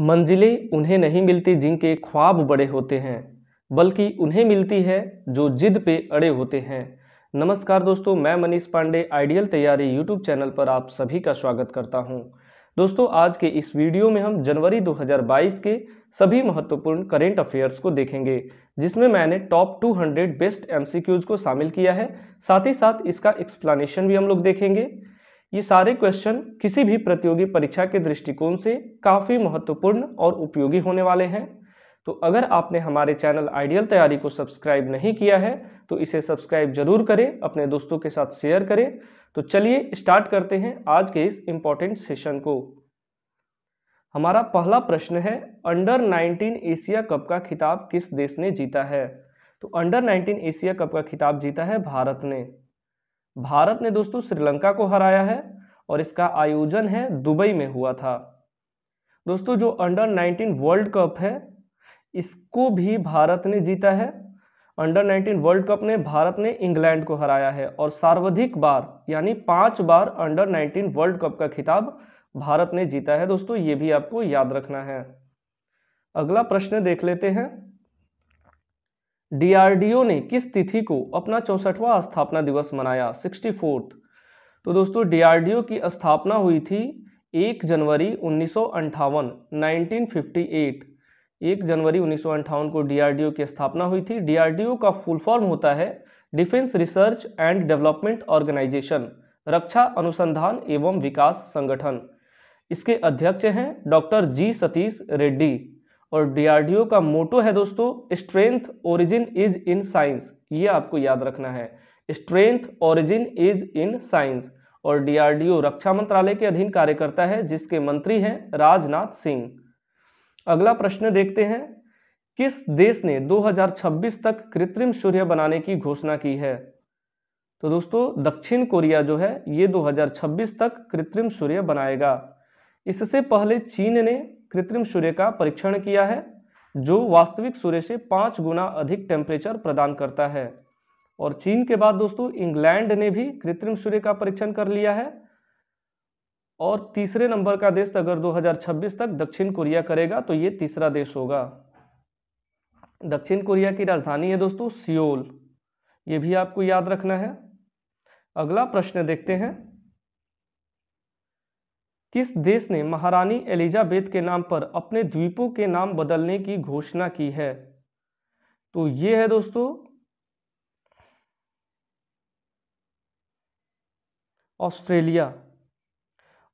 मंजिलें उन्हें नहीं मिलती जिनके ख्वाब बड़े होते हैं, बल्कि उन्हें मिलती है जो जिद पे अड़े होते हैं। नमस्कार दोस्तों, मैं मनीष पांडे आइडियल तैयारी यूट्यूब चैनल पर आप सभी का स्वागत करता हूं। दोस्तों, आज के इस वीडियो में हम जनवरी 2022 के सभी महत्वपूर्ण करेंट अफेयर्स को देखेंगे, जिसमें मैंने टॉप 200 बेस्ट एमसीक्यूज को शामिल किया है। साथ ही साथ इसका एक्सप्लेनेशन भी हम लोग देखेंगे। ये सारे क्वेश्चन किसी भी प्रतियोगी परीक्षा के दृष्टिकोण से काफ़ी महत्वपूर्ण और उपयोगी होने वाले हैं। तो अगर आपने हमारे चैनल आइडियल तैयारी को सब्सक्राइब नहीं किया है तो इसे सब्सक्राइब जरूर करें, अपने दोस्तों के साथ शेयर करें। तो चलिए स्टार्ट करते हैं आज के इस इम्पोर्टेंट सेशन को। हमारा पहला प्रश्न है, अंडर 19 एशिया कप का खिताब किस देश ने जीता है? तो अंडर 19 एशिया कप का खिताब जीता है भारत ने। भारत ने दोस्तों श्रीलंका को हराया है और इसका आयोजन है दुबई में हुआ था। दोस्तों, जो अंडर 19 वर्ल्ड कप है इसको भी भारत ने जीता है। अंडर 19 वर्ल्ड कप में भारत ने इंग्लैंड को हराया है और सर्वाधिक बार यानी 5 बार अंडर 19 वर्ल्ड कप का खिताब भारत ने जीता है। दोस्तों, ये भी आपको याद रखना है। अगला प्रश्न देख लेते हैं, डीआरडीओ ने किस तिथि को अपना 64वां स्थापना दिवस मनाया? 64th। तो दोस्तों, डीआरडीओ की स्थापना हुई थी 1 जनवरी 1958, 1958। 1 जनवरी 1958 को डीआरडीओ की स्थापना हुई थी। डीआरडीओ का फुल फॉर्म होता है defence research and development organisation, रक्षा अनुसंधान एवं विकास संगठन। इसके अध्यक्ष हैं डॉक्टर जी सतीश रेड्डी और डीआरडीओ का मोटो है दोस्तों, strength origin is in science. ये आपको याद रखना है, strength origin is in science. और डीआरडीओ रक्षा मंत्रालय के अधीन कार्य करता है, जिसके मंत्री हैं राजनाथ सिंह। अगला प्रश्न देखते हैं, किस देश ने 2026 तक कृत्रिम सूर्य बनाने की घोषणा की है? तो दोस्तों, दक्षिण कोरिया जो है ये 2026 तक कृत्रिम सूर्य बनाएगा। इससे पहले चीन ने कृत्रिम सूर्य का परीक्षण किया है, जो वास्तविक सूर्य से 5 गुना अधिक टेम्परेचर प्रदान करता है। और चीन के बाद दोस्तों इंग्लैंड ने भी कृत्रिम सूर्य का परीक्षण कर लिया है। और तीसरे नंबर का देश अगर 2026 तक दक्षिण कोरिया करेगा तो ये तीसरा देश होगा। दक्षिण कोरिया की राजधानी है दोस्तों सियोल, ये भी आपको याद रखना है। अगला प्रश्न देखते हैं, किस देश ने महारानी एलिजाबेथ के नाम पर अपने द्वीपों के नाम बदलने की घोषणा की है? तो ये है दोस्तों ऑस्ट्रेलिया।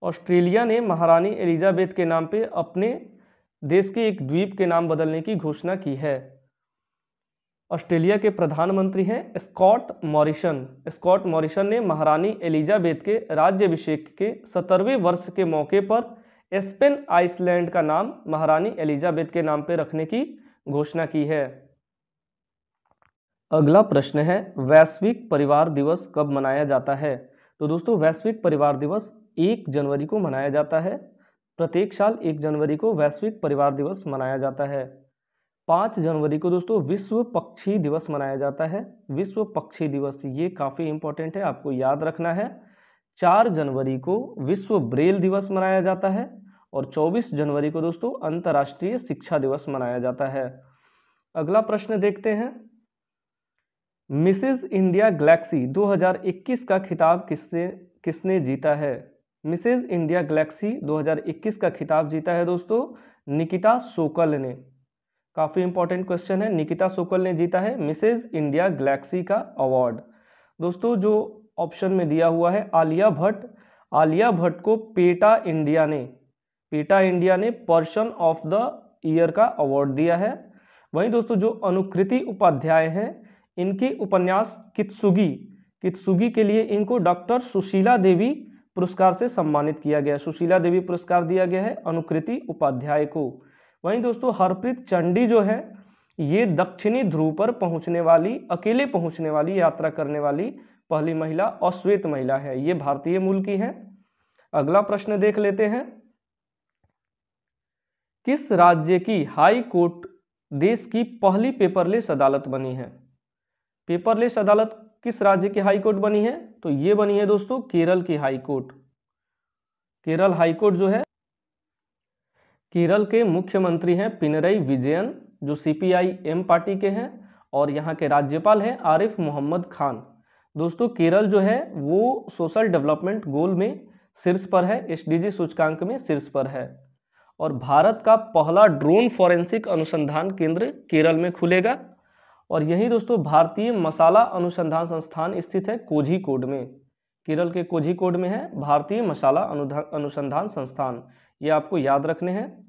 ऑस्ट्रेलिया ने महारानी एलिजाबेथ के नाम पे अपने देश के एक द्वीप के नाम बदलने की घोषणा की है। ऑस्ट्रेलिया के प्रधानमंत्री हैं स्कॉट मॉरिसन। स्कॉट मॉरिसन ने महारानी एलिजाबेथ के राज्याभिषेक के 70वें वर्ष के मौके पर एस्पेन आइसलैंड का नाम महारानी एलिजाबेथ के नाम पर रखने की घोषणा की है। अगला प्रश्न है, वैश्विक परिवार दिवस कब मनाया जाता है? तो दोस्तों, वैश्विक परिवार दिवस 1 जनवरी को मनाया जाता है। प्रत्येक साल 1 जनवरी को वैश्विक परिवार दिवस मनाया जाता है। 5 जनवरी को दोस्तों विश्व पक्षी दिवस मनाया जाता है। विश्व पक्षी दिवस ये काफ़ी इंपॉर्टेंट है, आपको याद रखना है। 4 जनवरी को विश्व ब्रेल दिवस मनाया जाता है और 24 जनवरी को दोस्तों अंतर्राष्ट्रीय शिक्षा दिवस मनाया जाता है। अगला प्रश्न देखते हैं, मिसेज इंडिया गैलेक्सी 2021 का खिताब किसने जीता है? मिसेज इंडिया गैलेक्सी 2021 का खिताब जीता है दोस्तों निकिता सोकल ने। काफ़ी इंपॉर्टेंट क्वेश्चन है, निकिता सोकल ने जीता है मिसेज इंडिया गैलेक्सी का अवार्ड। दोस्तों, जो ऑप्शन में दिया हुआ है आलिया भट्ट, आलिया भट्ट को पेटा इंडिया ने पर्सन ऑफ द ईयर का अवार्ड दिया है। वहीं दोस्तों जो अनुकृति उपाध्याय हैं, इनके उपन्यास कित्सुगी के लिए इनको डॉक्टर सुशीला देवी पुरस्कार से सम्मानित किया गया। सुशीला देवी पुरस्कार दिया गया है अनुकृति उपाध्याय को। वहीं दोस्तों हरप्रीत चंडी जो है ये दक्षिणी ध्रुव पर अकेले पहुंचने वाली यात्रा करने वाली पहली महिला और श्वेत महिला है। ये भारतीय मूल की हैं। अगला प्रश्न देख लेते हैं, किस राज्य की हाई कोर्ट देश की पहली पेपरलेस अदालत बनी है? पेपरलेस अदालत किस राज्य की हाई कोर्ट बनी है? तो ये बनी है दोस्तों केरल की high court. Kerala high court जो है केरल के मुख्यमंत्री हैं पिनरई विजयन, जो CPI-M पार्टी के हैं, और यहाँ के राज्यपाल हैं आरिफ मोहम्मद खान। दोस्तों केरल जो है वो सोशल डेवलपमेंट गोल में शीर्ष पर है, SDG सूचकांक में शीर्ष पर है। और भारत का पहला ड्रोन फॉरेंसिक अनुसंधान केंद्र केरल में खुलेगा, और यही दोस्तों भारतीय मसाला अनुसंधान संस्थान स्थित है कोझीकोड में। केरल के कोझीकोड में है भारतीय मसाला अनुसंधान संस्थान, ये आपको याद रखने हैं।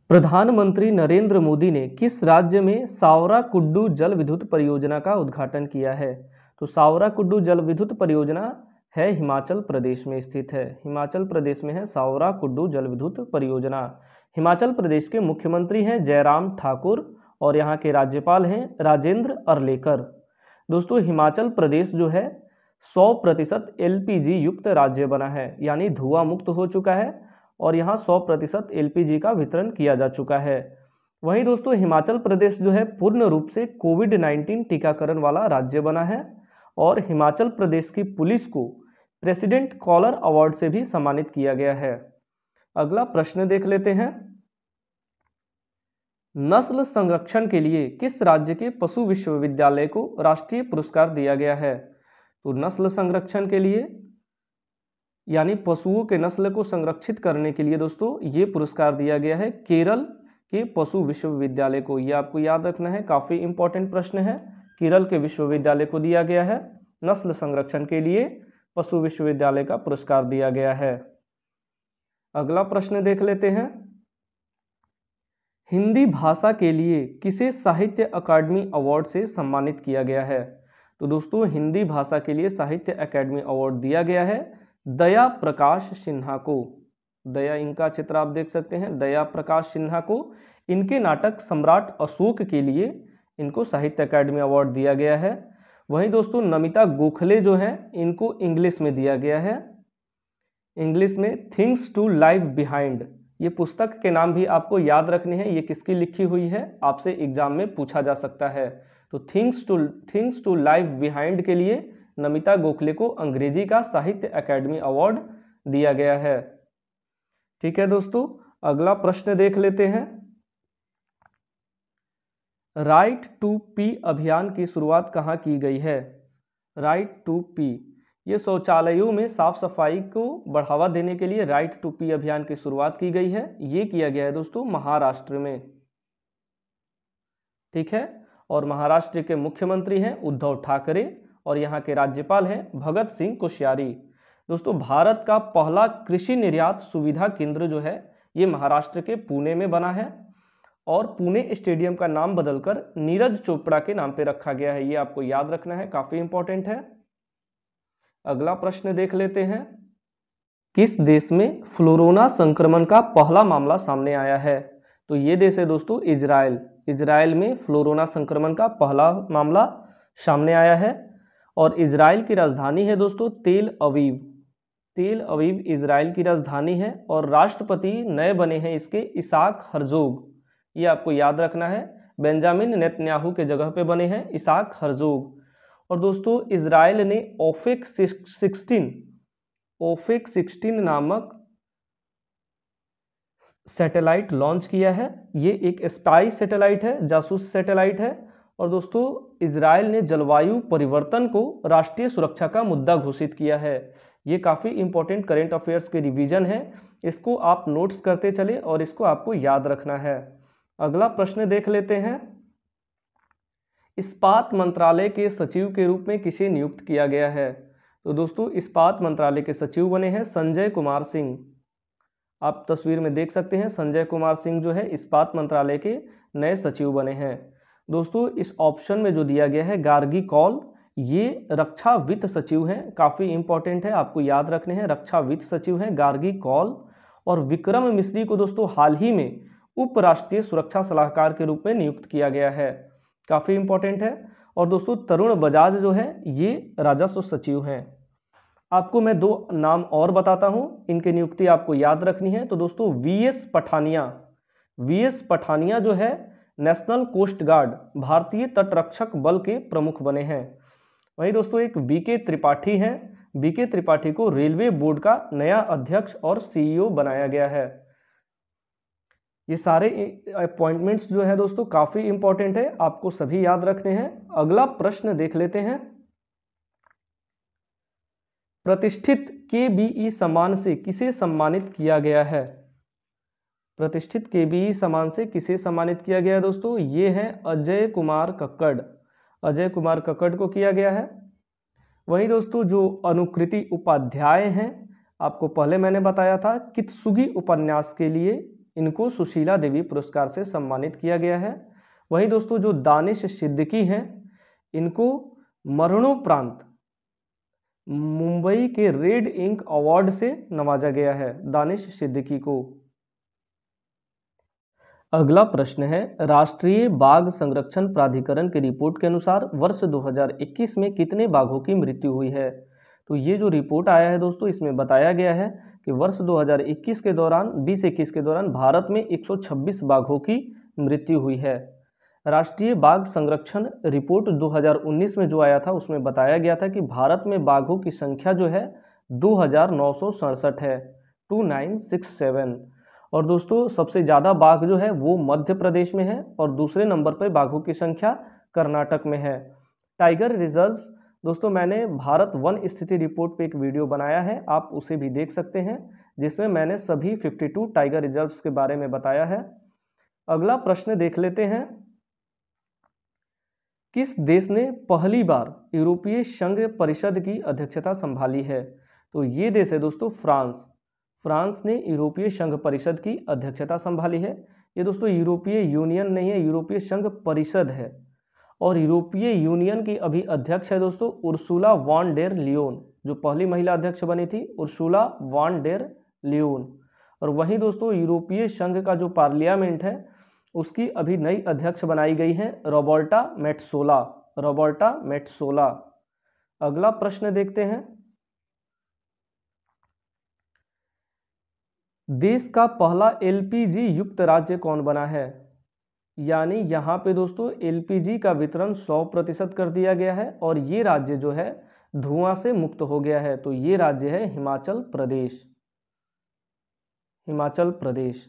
प्रधानमंत्री नरेंद्र मोदी ने किस राज्य में सावराकुड्डू जल विद्युत परियोजना का उद्घाटन किया है? तो सावराकुड्डू जल विद्युत परियोजना है हिमाचल प्रदेश में स्थित है। हिमाचल प्रदेश में है सावराकुड्डू जल विद्युत परियोजना। हिमाचल प्रदेश के मुख्यमंत्री हैं जयराम ठाकुर, और यहाँ के राज्यपाल हैं राजेंद्र अर्लेकर। दोस्तों हिमाचल प्रदेश जो है 100% LPG युक्त राज्य बना है, यानी धुआं मुक्त हो चुका है, और यहाँ 100% LPG का वितरण किया जा चुका है। वहीं दोस्तों हिमाचल प्रदेश जो है पूर्ण रूप से कोविड-19 टीकाकरण वाला राज्य बना है, और हिमाचल प्रदेश की पुलिस को प्रेसिडेंट कॉलर अवार्ड से भी सम्मानित किया गया है। अगला प्रश्न देख लेते हैं। नस्ल संरक्षण के लिए किस राज्य के पशु विश्वविद्यालय को राष्ट्रीय पुरस्कार दिया गया है? तो नस्ल संरक्षण के लिए, यानी पशुओं के नस्ल को संरक्षित करने के लिए दोस्तों ये पुरस्कार दिया गया है केरल के पशु विश्वविद्यालय को। ये आपको याद रखना है, काफी इंपॉर्टेंट प्रश्न है। केरल के विश्वविद्यालय को दिया गया है नस्ल संरक्षण के लिए पशु विश्वविद्यालय का पुरस्कार दिया गया है। अगला प्रश्न देख लेते हैं। हिंदी भाषा के लिए किसे साहित्य अकादमी अवार्ड से सम्मानित किया गया है? तो दोस्तों हिंदी भाषा के लिए साहित्य अकादमी अवार्ड दिया गया है दया प्रकाश सिन्हा को। दया, इनका चित्र आप देख सकते हैं, दया प्रकाश सिन्हा को इनके नाटक सम्राट अशोक के लिए इनको साहित्य अकादमी अवार्ड दिया गया है। वहीं दोस्तों नमिता गोखले जो है इनको इंग्लिश में दिया गया है, इंग्लिश में थिंग्स टू लाइव बिहाइंड। ये पुस्तक के नाम भी आपको याद रखने हैं, ये किसकी लिखी हुई है, आपसे एग्जाम में पूछा जा सकता है। तो थिंग्स टू लाइव बिहाइंड के लिए नमिता गोखले को अंग्रेजी का साहित्य अकादमी अवार्ड दिया गया है। ठीक है दोस्तों, अगला प्रश्न देख लेते हैं। राइट टू पी अभियान की शुरुआत कहाँ की गई है? राइट टू पी, ये शौचालयों में साफ सफाई को बढ़ावा देने के लिए राइट टू पी अभियान की शुरुआत की गई है। ये किया गया है दोस्तों महाराष्ट्र में। ठीक है, और महाराष्ट्र के मुख्यमंत्री हैं उद्धव ठाकरे, और यहाँ के राज्यपाल हैं भगत सिंह कोश्यारी। दोस्तों भारत का पहला कृषि निर्यात सुविधा केंद्र जो है ये महाराष्ट्र के पुणे में बना है, और पुणे स्टेडियम का नाम बदलकर नीरज चोपड़ा के नाम पे रखा गया है। ये आपको याद रखना है, काफी इंपॉर्टेंट है। अगला प्रश्न देख लेते हैं। किस देश में फ्लोरोना संक्रमण का पहला मामला सामने आया है? तो ये देश है दोस्तों इजराइल। इजराइल में फ्लोरोना संक्रमण का पहला मामला सामने आया है, और इजराइल की राजधानी है दोस्तों तेल अवीव। तेल अवीव इजराइल की राजधानी है, और राष्ट्रपति नए बने हैं इसके इसाक हर्जोग। ये आपको याद रखना है, बेंजामिन नेतन्याहू के जगह पे बने हैं इसाक हर्जोग। और दोस्तों इजराइल ने ओफेक 16 नामक सैटेलाइट लॉन्च किया है। ये एक स्पाई सैटेलाइट है, जासूस सैटेलाइट है। और दोस्तों इजराइल ने जलवायु परिवर्तन को राष्ट्रीय सुरक्षा का मुद्दा घोषित किया है। ये काफ़ी इंपॉर्टेंट करेंट अफेयर्स के रिवीजन है, इसको आप नोट्स करते चले और इसको आपको याद रखना है। अगला प्रश्न देख लेते हैं। इस्पात मंत्रालय के सचिव के रूप में किसे नियुक्त किया गया है? तो दोस्तों इस्पात मंत्रालय के सचिव बने हैं संजय कुमार सिंह। आप तस्वीर में देख सकते हैं, संजय कुमार सिंह जो है इस्पात मंत्रालय के नए सचिव बने हैं। दोस्तों इस ऑप्शन में जो दिया गया है गार्गी कौल, ये रक्षा वित्त सचिव हैं, काफ़ी इंपॉर्टेंट है, आपको याद रखने हैं। रक्षा वित्त सचिव हैं गार्गी कौल। और विक्रम मिश्री को दोस्तों हाल ही में उप राष्ट्रीय सुरक्षा सलाहकार के रूप में नियुक्त किया गया है, काफ़ी इंपॉर्टेंट है। और दोस्तों तरुण बजाज जो है ये राजस्व सचिव हैं। आपको मैं दो नाम और बताता हूं, इनकी नियुक्ति आपको याद रखनी है। तो दोस्तों वीएस पठानिया जो है नेशनल कोस्ट गार्ड भारतीय तटरक्षक बल के प्रमुख बने हैं। वहीं दोस्तों एक बीके त्रिपाठी हैं, बीके त्रिपाठी को रेलवे बोर्ड का नया अध्यक्ष और सीईओ बनाया गया है। ये सारे अपॉइंटमेंट्स जो है दोस्तों काफ़ी इंपॉर्टेंट है, आपको सभी याद रखने हैं। अगला प्रश्न देख लेते हैं। प्रतिष्ठित KBE सम्मान से किसे सम्मानित किया गया है? प्रतिष्ठित KBE सम्मान से किसे सम्मानित किया गया है दोस्तों? ये है अजय कुमार कक्कड़। अजय कुमार कक्कड़ को किया गया है। वहीं दोस्तों जो अनुकृति उपाध्याय हैं, आपको पहले मैंने बताया था कित्सुगी उपन्यास के लिए इनको सुशीला देवी पुरस्कार से सम्मानित किया गया है। वहीं दोस्तों जो दानिश सिद्दीकी हैं, इनको मरणोपरांत मुंबई के रेड इंक अवार्ड से नवाजा गया है, दानिश सिद्दीकी को। अगला प्रश्न है, राष्ट्रीय बाघ संरक्षण प्राधिकरण की रिपोर्ट के अनुसार वर्ष 2021 में कितने बाघों की मृत्यु हुई है? तो ये जो रिपोर्ट आया है दोस्तों, इसमें बताया गया है कि वर्ष 2021 के दौरान 2021 के दौरान भारत में 126 बाघों की मृत्यु हुई है। राष्ट्रीय बाघ संरक्षण रिपोर्ट 2019 में जो आया था, उसमें बताया गया था कि भारत में बाघों की संख्या जो है 2967 है, 2967। और दोस्तों सबसे ज़्यादा बाघ जो है वो मध्य प्रदेश में है और दूसरे नंबर पर बाघों की संख्या कर्नाटक में है। टाइगर रिजर्व्स दोस्तों, मैंने भारत वन स्थिति रिपोर्ट पे एक वीडियो बनाया है, आप उसे भी देख सकते हैं, जिसमें मैंने सभी 52 टाइगर रिजर्व्स के बारे में बताया है। अगला प्रश्न देख लेते हैं। किस देश ने पहली बार यूरोपीय संघ परिषद की अध्यक्षता संभाली है? तो ये देश है दोस्तों फ्रांस। फ्रांस ने यूरोपीय संघ परिषद की अध्यक्षता संभाली है। ये दोस्तों यूरोपीय यूनियन नहीं है, यूरोपीय संघ परिषद है। और यूरोपीय यूनियन की अभी अध्यक्ष है दोस्तों उर्सुला वॉन डेर लियोन, जो पहली महिला अध्यक्ष बनी थी, उर्सुला वॉन डेर लियोन। और वहीं दोस्तों यूरोपीय संघ का जो पार्लियामेंट है, उसकी अभी नई अध्यक्ष बनाई गई है रॉबर्टा मेट्सोला, रॉबर्टा मेट्सोला। अगला प्रश्न देखते हैं। देश का पहला LPG युक्त राज्य कौन बना है? यानी यहाँ पे दोस्तों LPG का वितरण 100% कर दिया गया है और ये राज्य जो है धुआं से मुक्त हो गया है। तो ये राज्य है हिमाचल प्रदेश। हिमाचल प्रदेश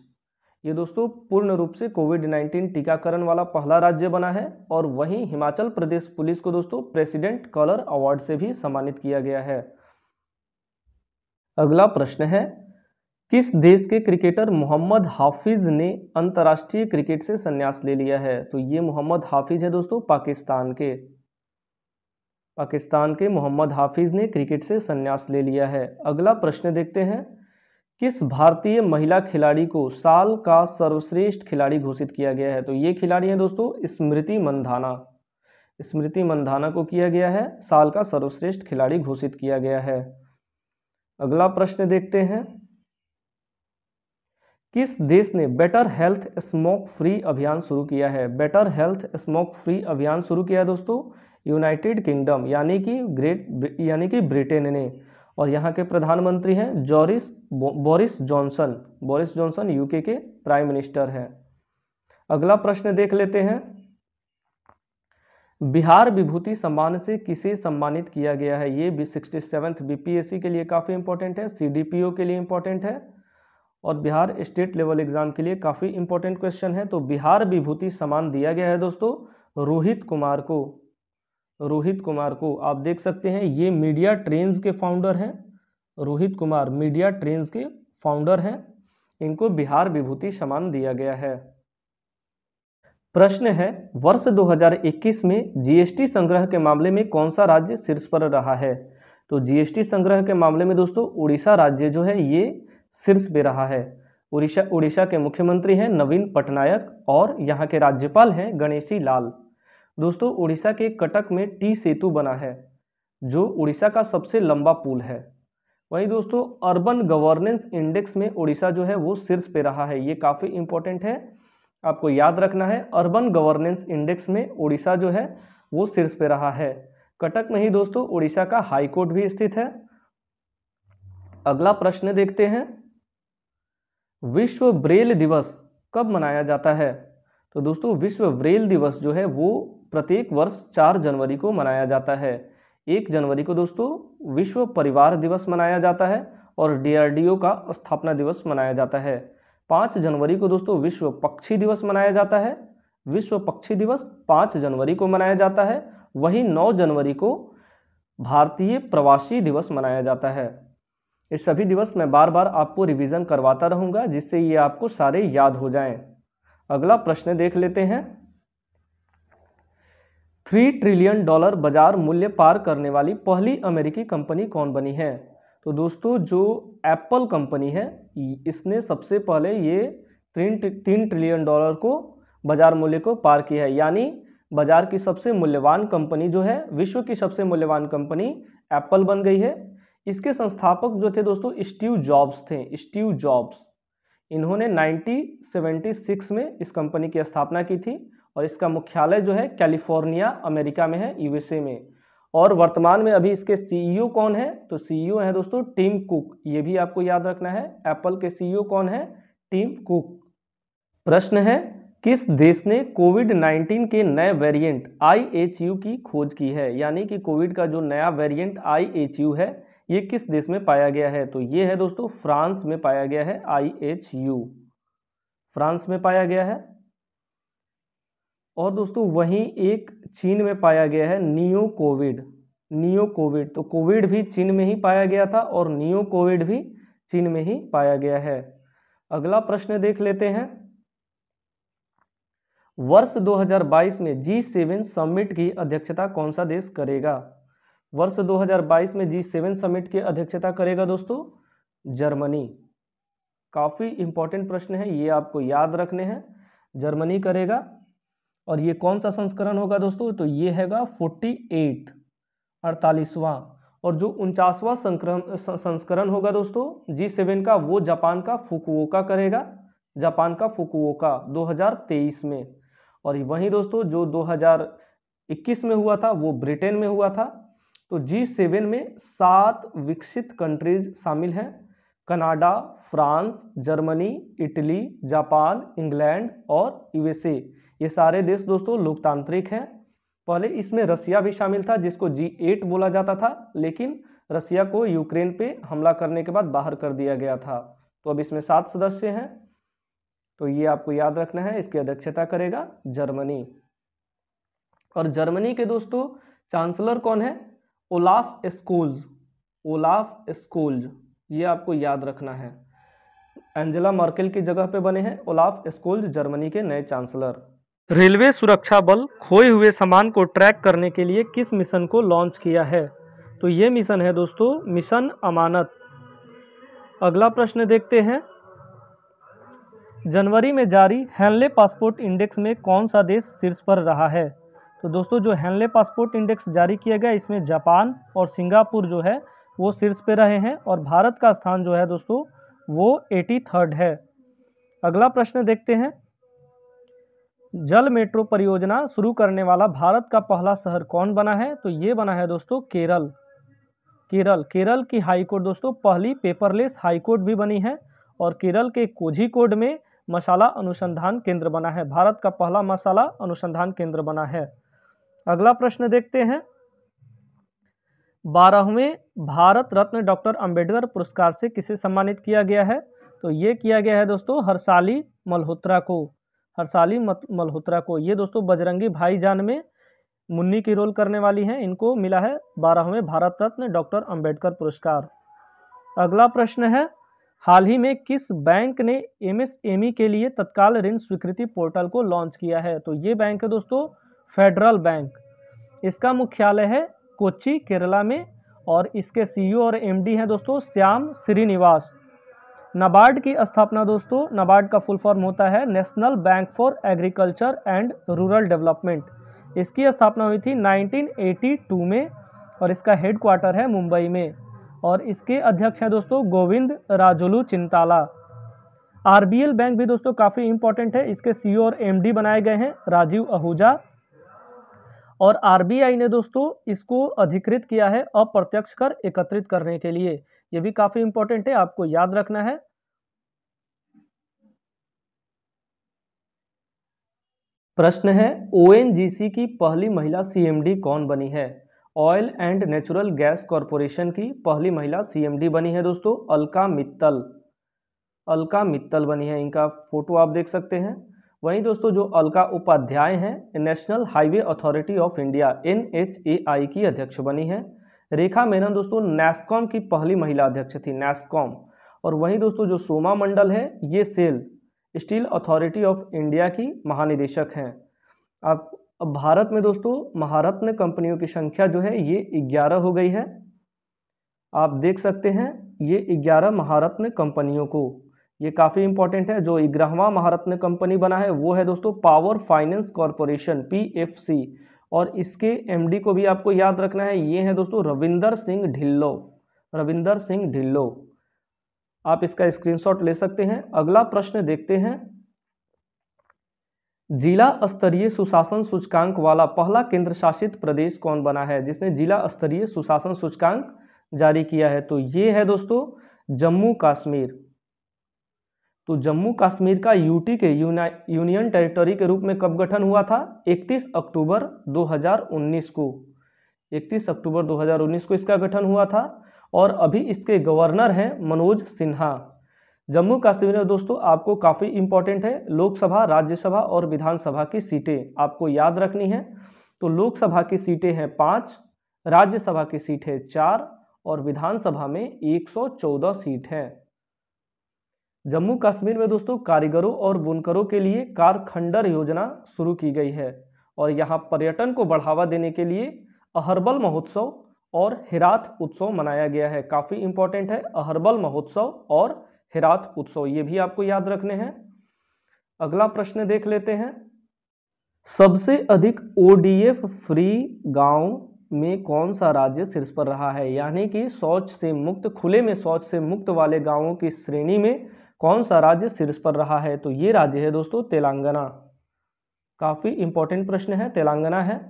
ये दोस्तों पूर्ण रूप से कोविड-19 टीकाकरण वाला पहला राज्य बना है। और वहीं हिमाचल प्रदेश पुलिस को दोस्तों प्रेसिडेंट कलर अवार्ड से भी सम्मानित किया गया है। अगला प्रश्न है, किस देश के क्रिकेटर मोहम्मद हाफिज ने अंतर्राष्ट्रीय क्रिकेट से संन्यास ले लिया है? तो ये मोहम्मद हाफिज है दोस्तों पाकिस्तान के मोहम्मद हाफिज ने क्रिकेट से संन्यास ले लिया है। अगला प्रश्न देखते हैं। किस भारतीय महिला खिलाड़ी को साल का सर्वश्रेष्ठ खिलाड़ी घोषित किया गया है? तो ये खिलाड़ी हैं दोस्तों स्मृति मंधाना। स्मृति मंधाना को किया गया है साल का सर्वश्रेष्ठ खिलाड़ी घोषित किया गया है। अगला प्रश्न देखते हैं। किस देश ने बेटर हेल्थ स्मोक फ्री अभियान शुरू किया है? बेटर हेल्थ स्मोक फ्री अभियान शुरू किया है दोस्तों यूनाइटेड किंगडम यानी कि ब्रिटेन ने। और यहाँ के प्रधानमंत्री हैं Boris Johnson. Boris Johnson UK के प्राइम मिनिस्टर हैं। अगला प्रश्न देख लेते हैं। बिहार विभूति सम्मान से किसे सम्मानित किया गया है? ये 67th BPSC के लिए काफ़ी इंपॉर्टेंट है, CDPO के लिए इंपॉर्टेंट है और बिहार स्टेट लेवल एग्जाम के लिए काफ़ी इंपॉर्टेंट क्वेश्चन है। तो बिहार विभूति सम्मान दिया गया है दोस्तों रोहित कुमार को। रोहित कुमार को आप देख सकते हैं, ये मीडिया ट्रेंड्स के फाउंडर हैं। रोहित कुमार मीडिया ट्रेंड्स के फाउंडर हैं। इनको बिहार विभूति सम्मान दिया गया है। प्रश्न है, वर्ष 2021 में GST संग्रह के मामले में कौन सा राज्य शीर्ष पर रहा है? तो GST संग्रह के मामले में दोस्तों उड़ीसा राज्य जो है ये शीर्ष पे रहा है। उड़ीसा के मुख्यमंत्री हैं नवीन पटनायक और यहाँ के राज्यपाल हैं गणेशी लाल। दोस्तों उड़ीसा के कटक में टी सेतु बना है जो उड़ीसा का सबसे लंबा पुल है। वहीं दोस्तों अर्बन गवर्नेंस इंडेक्स में उड़ीसा जो है वो शीर्ष पे रहा है। ये काफ़ी इंपॉर्टेंट है, आपको याद रखना है। अर्बन गवर्नेंस इंडेक्स में उड़ीसा जो है वो शीर्ष पे रहा है। कटक में ही दोस्तों उड़ीसा का हाई कोर्ट भी स्थित है। अगला प्रश्न देखते हैं। विश्व ब्रेल दिवस कब मनाया जाता है? तो दोस्तों विश्व ब्रेल दिवस जो है वो प्रत्येक वर्ष 4 जनवरी को मनाया जाता है। 1 जनवरी को दोस्तों विश्व परिवार दिवस मनाया जाता है और DRDO का स्थापना दिवस मनाया जाता है। 5 जनवरी को दोस्तों विश्व पक्षी दिवस मनाया जाता है। विश्व पक्षी दिवस 5 जनवरी को मनाया जाता है। वहीं 9 जनवरी को भारतीय प्रवासी दिवस मनाया जाता है। ये सभी दिवस मैं बार बार आपको रिवीजन करवाता रहूंगा, जिससे ये आपको सारे याद हो जाएं। अगला प्रश्न देख लेते हैं। 3 ट्रिलियन डॉलर बाजार मूल्य पार करने वाली पहली अमेरिकी कंपनी कौन बनी है? तो दोस्तों जो एप्पल कंपनी है, इसने सबसे पहले ये 3 ट्रिलियन डॉलर को बाजार मूल्य को पार किया है। यानी बाजार की सबसे मूल्यवान कंपनी जो है, विश्व की सबसे मूल्यवान कंपनी एप्पल बन गई है। इसके संस्थापक जो थे दोस्तों स्टीव जॉब्स थे, स्टीव जॉब्स। इन्होंने 1976 में इस कंपनी की स्थापना की थी और इसका मुख्यालय जो है कैलिफोर्निया अमेरिका में है, यूएसए में। और वर्तमान में अभी इसके सीईओ कौन है? तो सीईओ है दोस्तों टिम कुक। ये भी आपको याद रखना है, एप्पल के सीईओ कौन है? Tim Cook. प्रश्न है, किस देश ने कोविड-19 के नए वेरिएंट IHU की खोज की है? यानी कि कोविड का जो नया वेरिएंट IHU है, ये किस देश में पाया गया है? तो ये है दोस्तों फ्रांस में पाया गया है। IHU फ्रांस में पाया गया है। और दोस्तों वहीं एक चीन में पाया गया है, नियो कोविड। तो कोविड भी चीन में ही पाया गया था और नियो कोविड भी चीन में ही पाया गया है। अगला प्रश्न देख लेते हैं। वर्ष 2022 में G7 समिट की अध्यक्षता कौन सा देश करेगा? वर्ष 2022 में G7 समिट की अध्यक्षता करेगा दोस्तों जर्मनी। काफी इंपॉर्टेंट प्रश्न है, ये आपको याद रखने हैं। जर्मनी करेगा। और ये कौन सा संस्करण होगा दोस्तों? तो ये हैगा 48वां। और जो 49वां संस्करण होगा दोस्तों G7 का, वो जापान का फुकुओका करेगा। जापान का फुकुओका 2023 में। और वहीं दोस्तों जो 2021 में हुआ था वो ब्रिटेन में हुआ था। तो G7 में 7 विकसित कंट्रीज शामिल हैं, Canada, France, Germany, Italy, Japan, England और यूएसए। ये सारे देश दोस्तों लोकतांत्रिक हैं। पहले इसमें रसिया भी शामिल था, जिसको G8 बोला जाता था, लेकिन रसिया को यूक्रेन पे हमला करने के बाद बाहर कर दिया गया था। तो अब इसमें 7 सदस्य हैं। तो ये आपको याद रखना है, इसकी अध्यक्षता करेगा जर्मनी। और जर्मनी के दोस्तों चांसलर कौन है? Olaf Scholz. ये आपको याद रखना है। एंजेला मर्केल की जगह पे बने हैं ओलाफ स्कोल्ज जर्मनी के नए चांसलर। रेलवे सुरक्षा बल खोए हुए सामान को ट्रैक करने के लिए किस मिशन को लॉन्च किया है? तो ये मिशन है दोस्तों मिशन अमानत। अगला प्रश्न देखते हैं। जनवरी में जारी हेनले पासपोर्ट इंडेक्स में कौन सा देश शीर्ष पर रहा है? तो दोस्तों जो हेनले पासपोर्ट इंडेक्स जारी किया गया, इसमें जापान और सिंगापुर जो है वो शीर्ष पे रहे हैं और भारत का स्थान जो है दोस्तों वो 83rd है। अगला प्रश्न देखते हैं। जल मेट्रो परियोजना शुरू करने वाला भारत का पहला शहर कौन बना है? तो ये बना है दोस्तों केरल की हाईकोर्ट दोस्तों पहली पेपरलेस हाईकोर्ट भी बनी है। और केरल के कोझिकोड में मसाला अनुसंधान केंद्र बना है। भारत का पहला मसाला अनुसंधान केंद्र बना है। अगला प्रश्न देखते हैं। 12वें भारत रत्न डॉक्टर अंबेडकर पुरस्कार से किसे सम्मानित किया गया है? तो ये किया गया है दोस्तों हर्षाली मल्होत्रा को। ये दोस्तों बजरंगी भाईजान में मुन्नी की रोल करने वाली हैं। इनको मिला है 12वें भारत रत्न डॉक्टर अंबेडकर पुरस्कार। अगला प्रश्न है। हाल ही में किस बैंक ने MSME के लिए तत्काल ऋण स्वीकृति पोर्टल को लॉन्च किया है? तो ये बैंक है दोस्तों फेडरल बैंक। इसका मुख्यालय है कोच्चि केरला में और इसके CEO और MD हैं दोस्तों श्याम श्रीनिवास। नाबार्ड की स्थापना दोस्तों, नाबार्ड का फुल फॉर्म होता है national bank for agriculture and rural development. इसकी स्थापना हुई थी 1982 में और इसका हेडक्वार्टर है मुंबई में। और इसके अध्यक्ष हैं दोस्तों गोविंद राजोलू चिंताला। RBL बैंक भी दोस्तों काफ़ी इंपॉर्टेंट है। इसके CEO और MD बनाए गए हैं राजीव आहूजा। और RBI ने दोस्तों इसको अधिकृत किया है अप्रत्यक्ष कर एकत्रित करने के लिए। ये भी काफ़ी इंपॉर्टेंट है, आपको याद रखना है। प्रश्न है ONGC की पहली महिला CMD कौन बनी है? Oil and natural gas corporation की पहली महिला CMD बनी है दोस्तों अलका मित्तल। अलका मित्तल बनी है, इनका फोटो आप देख सकते हैं। वहीं दोस्तों जो अलका उपाध्याय हैं national highway authority of India NHAI की अध्यक्ष बनी है। रेखा मेनन दोस्तों नैस्कॉम की पहली महिला अध्यक्ष थी, नैस्कॉम। और वहीं दोस्तों जो सोमा मंडल है ये SAIL Steel Authority of India की महानिदेशक हैं। आप अब भारत में दोस्तों महारत्न कंपनियों की संख्या जो है ये 11 हो गई है। आप देख सकते हैं ये 11 महारत्न कंपनियों को, ये काफ़ी इंपॉर्टेंट है। जो 11वां महारत्न कंपनी बना है वो है दोस्तों पावर फाइनेंस कॉरपोरेशन PFC, और इसके MD को भी आपको याद रखना है, ये है दोस्तों रविंदर सिंह ढिल्लो, रविंदर सिंह ढिल्लो। आप इसका स्क्रीनशॉट ले सकते हैं। अगला प्रश्न देखते हैं, जिला स्तरीय सुशासन सूचकांक वाला पहला केंद्र शासित प्रदेश कौन बना है, जिसने जिला स्तरीय सुशासन सूचकांक जारी किया है? तो ये है दोस्तों जम्मू कश्मीर। तो जम्मू कश्मीर का यूटी के यूनियन टेरिटरी के रूप में कब गठन हुआ था? 31 अक्टूबर 2019 को, 31 अक्टूबर 2019 को इसका गठन हुआ था। और अभी इसके गवर्नर हैं मनोज सिन्हा। जम्मू कश्मीर में दोस्तों आपको काफ़ी इंपॉर्टेंट है, लोकसभा, राज्यसभा और विधानसभा की सीटें आपको याद रखनी है। तो लोकसभा की सीटें हैं 5, राज्यसभा की सीट है 4 और विधानसभा में 114 सीट है। जम्मू कश्मीर में दोस्तों कारीगरों और बुनकरों के लिए कारखंडर योजना शुरू की गई है। और यहाँ पर्यटन को बढ़ावा देने के लिए अहरबल महोत्सव और हिरात उत्सव मनाया गया है। काफ़ी इंपॉर्टेंट है अहरबल महोत्सव और हिरात उत्सव, ये भी आपको याद रखने हैं। अगला प्रश्न देख लेते हैं, सबसे अधिक ODF फ्री गांव में कौन सा राज्य शीर्ष पर रहा है? यानी कि शौच से मुक्त, खुले में शौच से मुक्त वाले गांवों की श्रेणी में कौन सा राज्य शीर्ष पर रहा है? तो ये राज्य है दोस्तों तेलंगाना। काफ़ी इंपॉर्टेंट प्रश्न है, तेलंगाना है।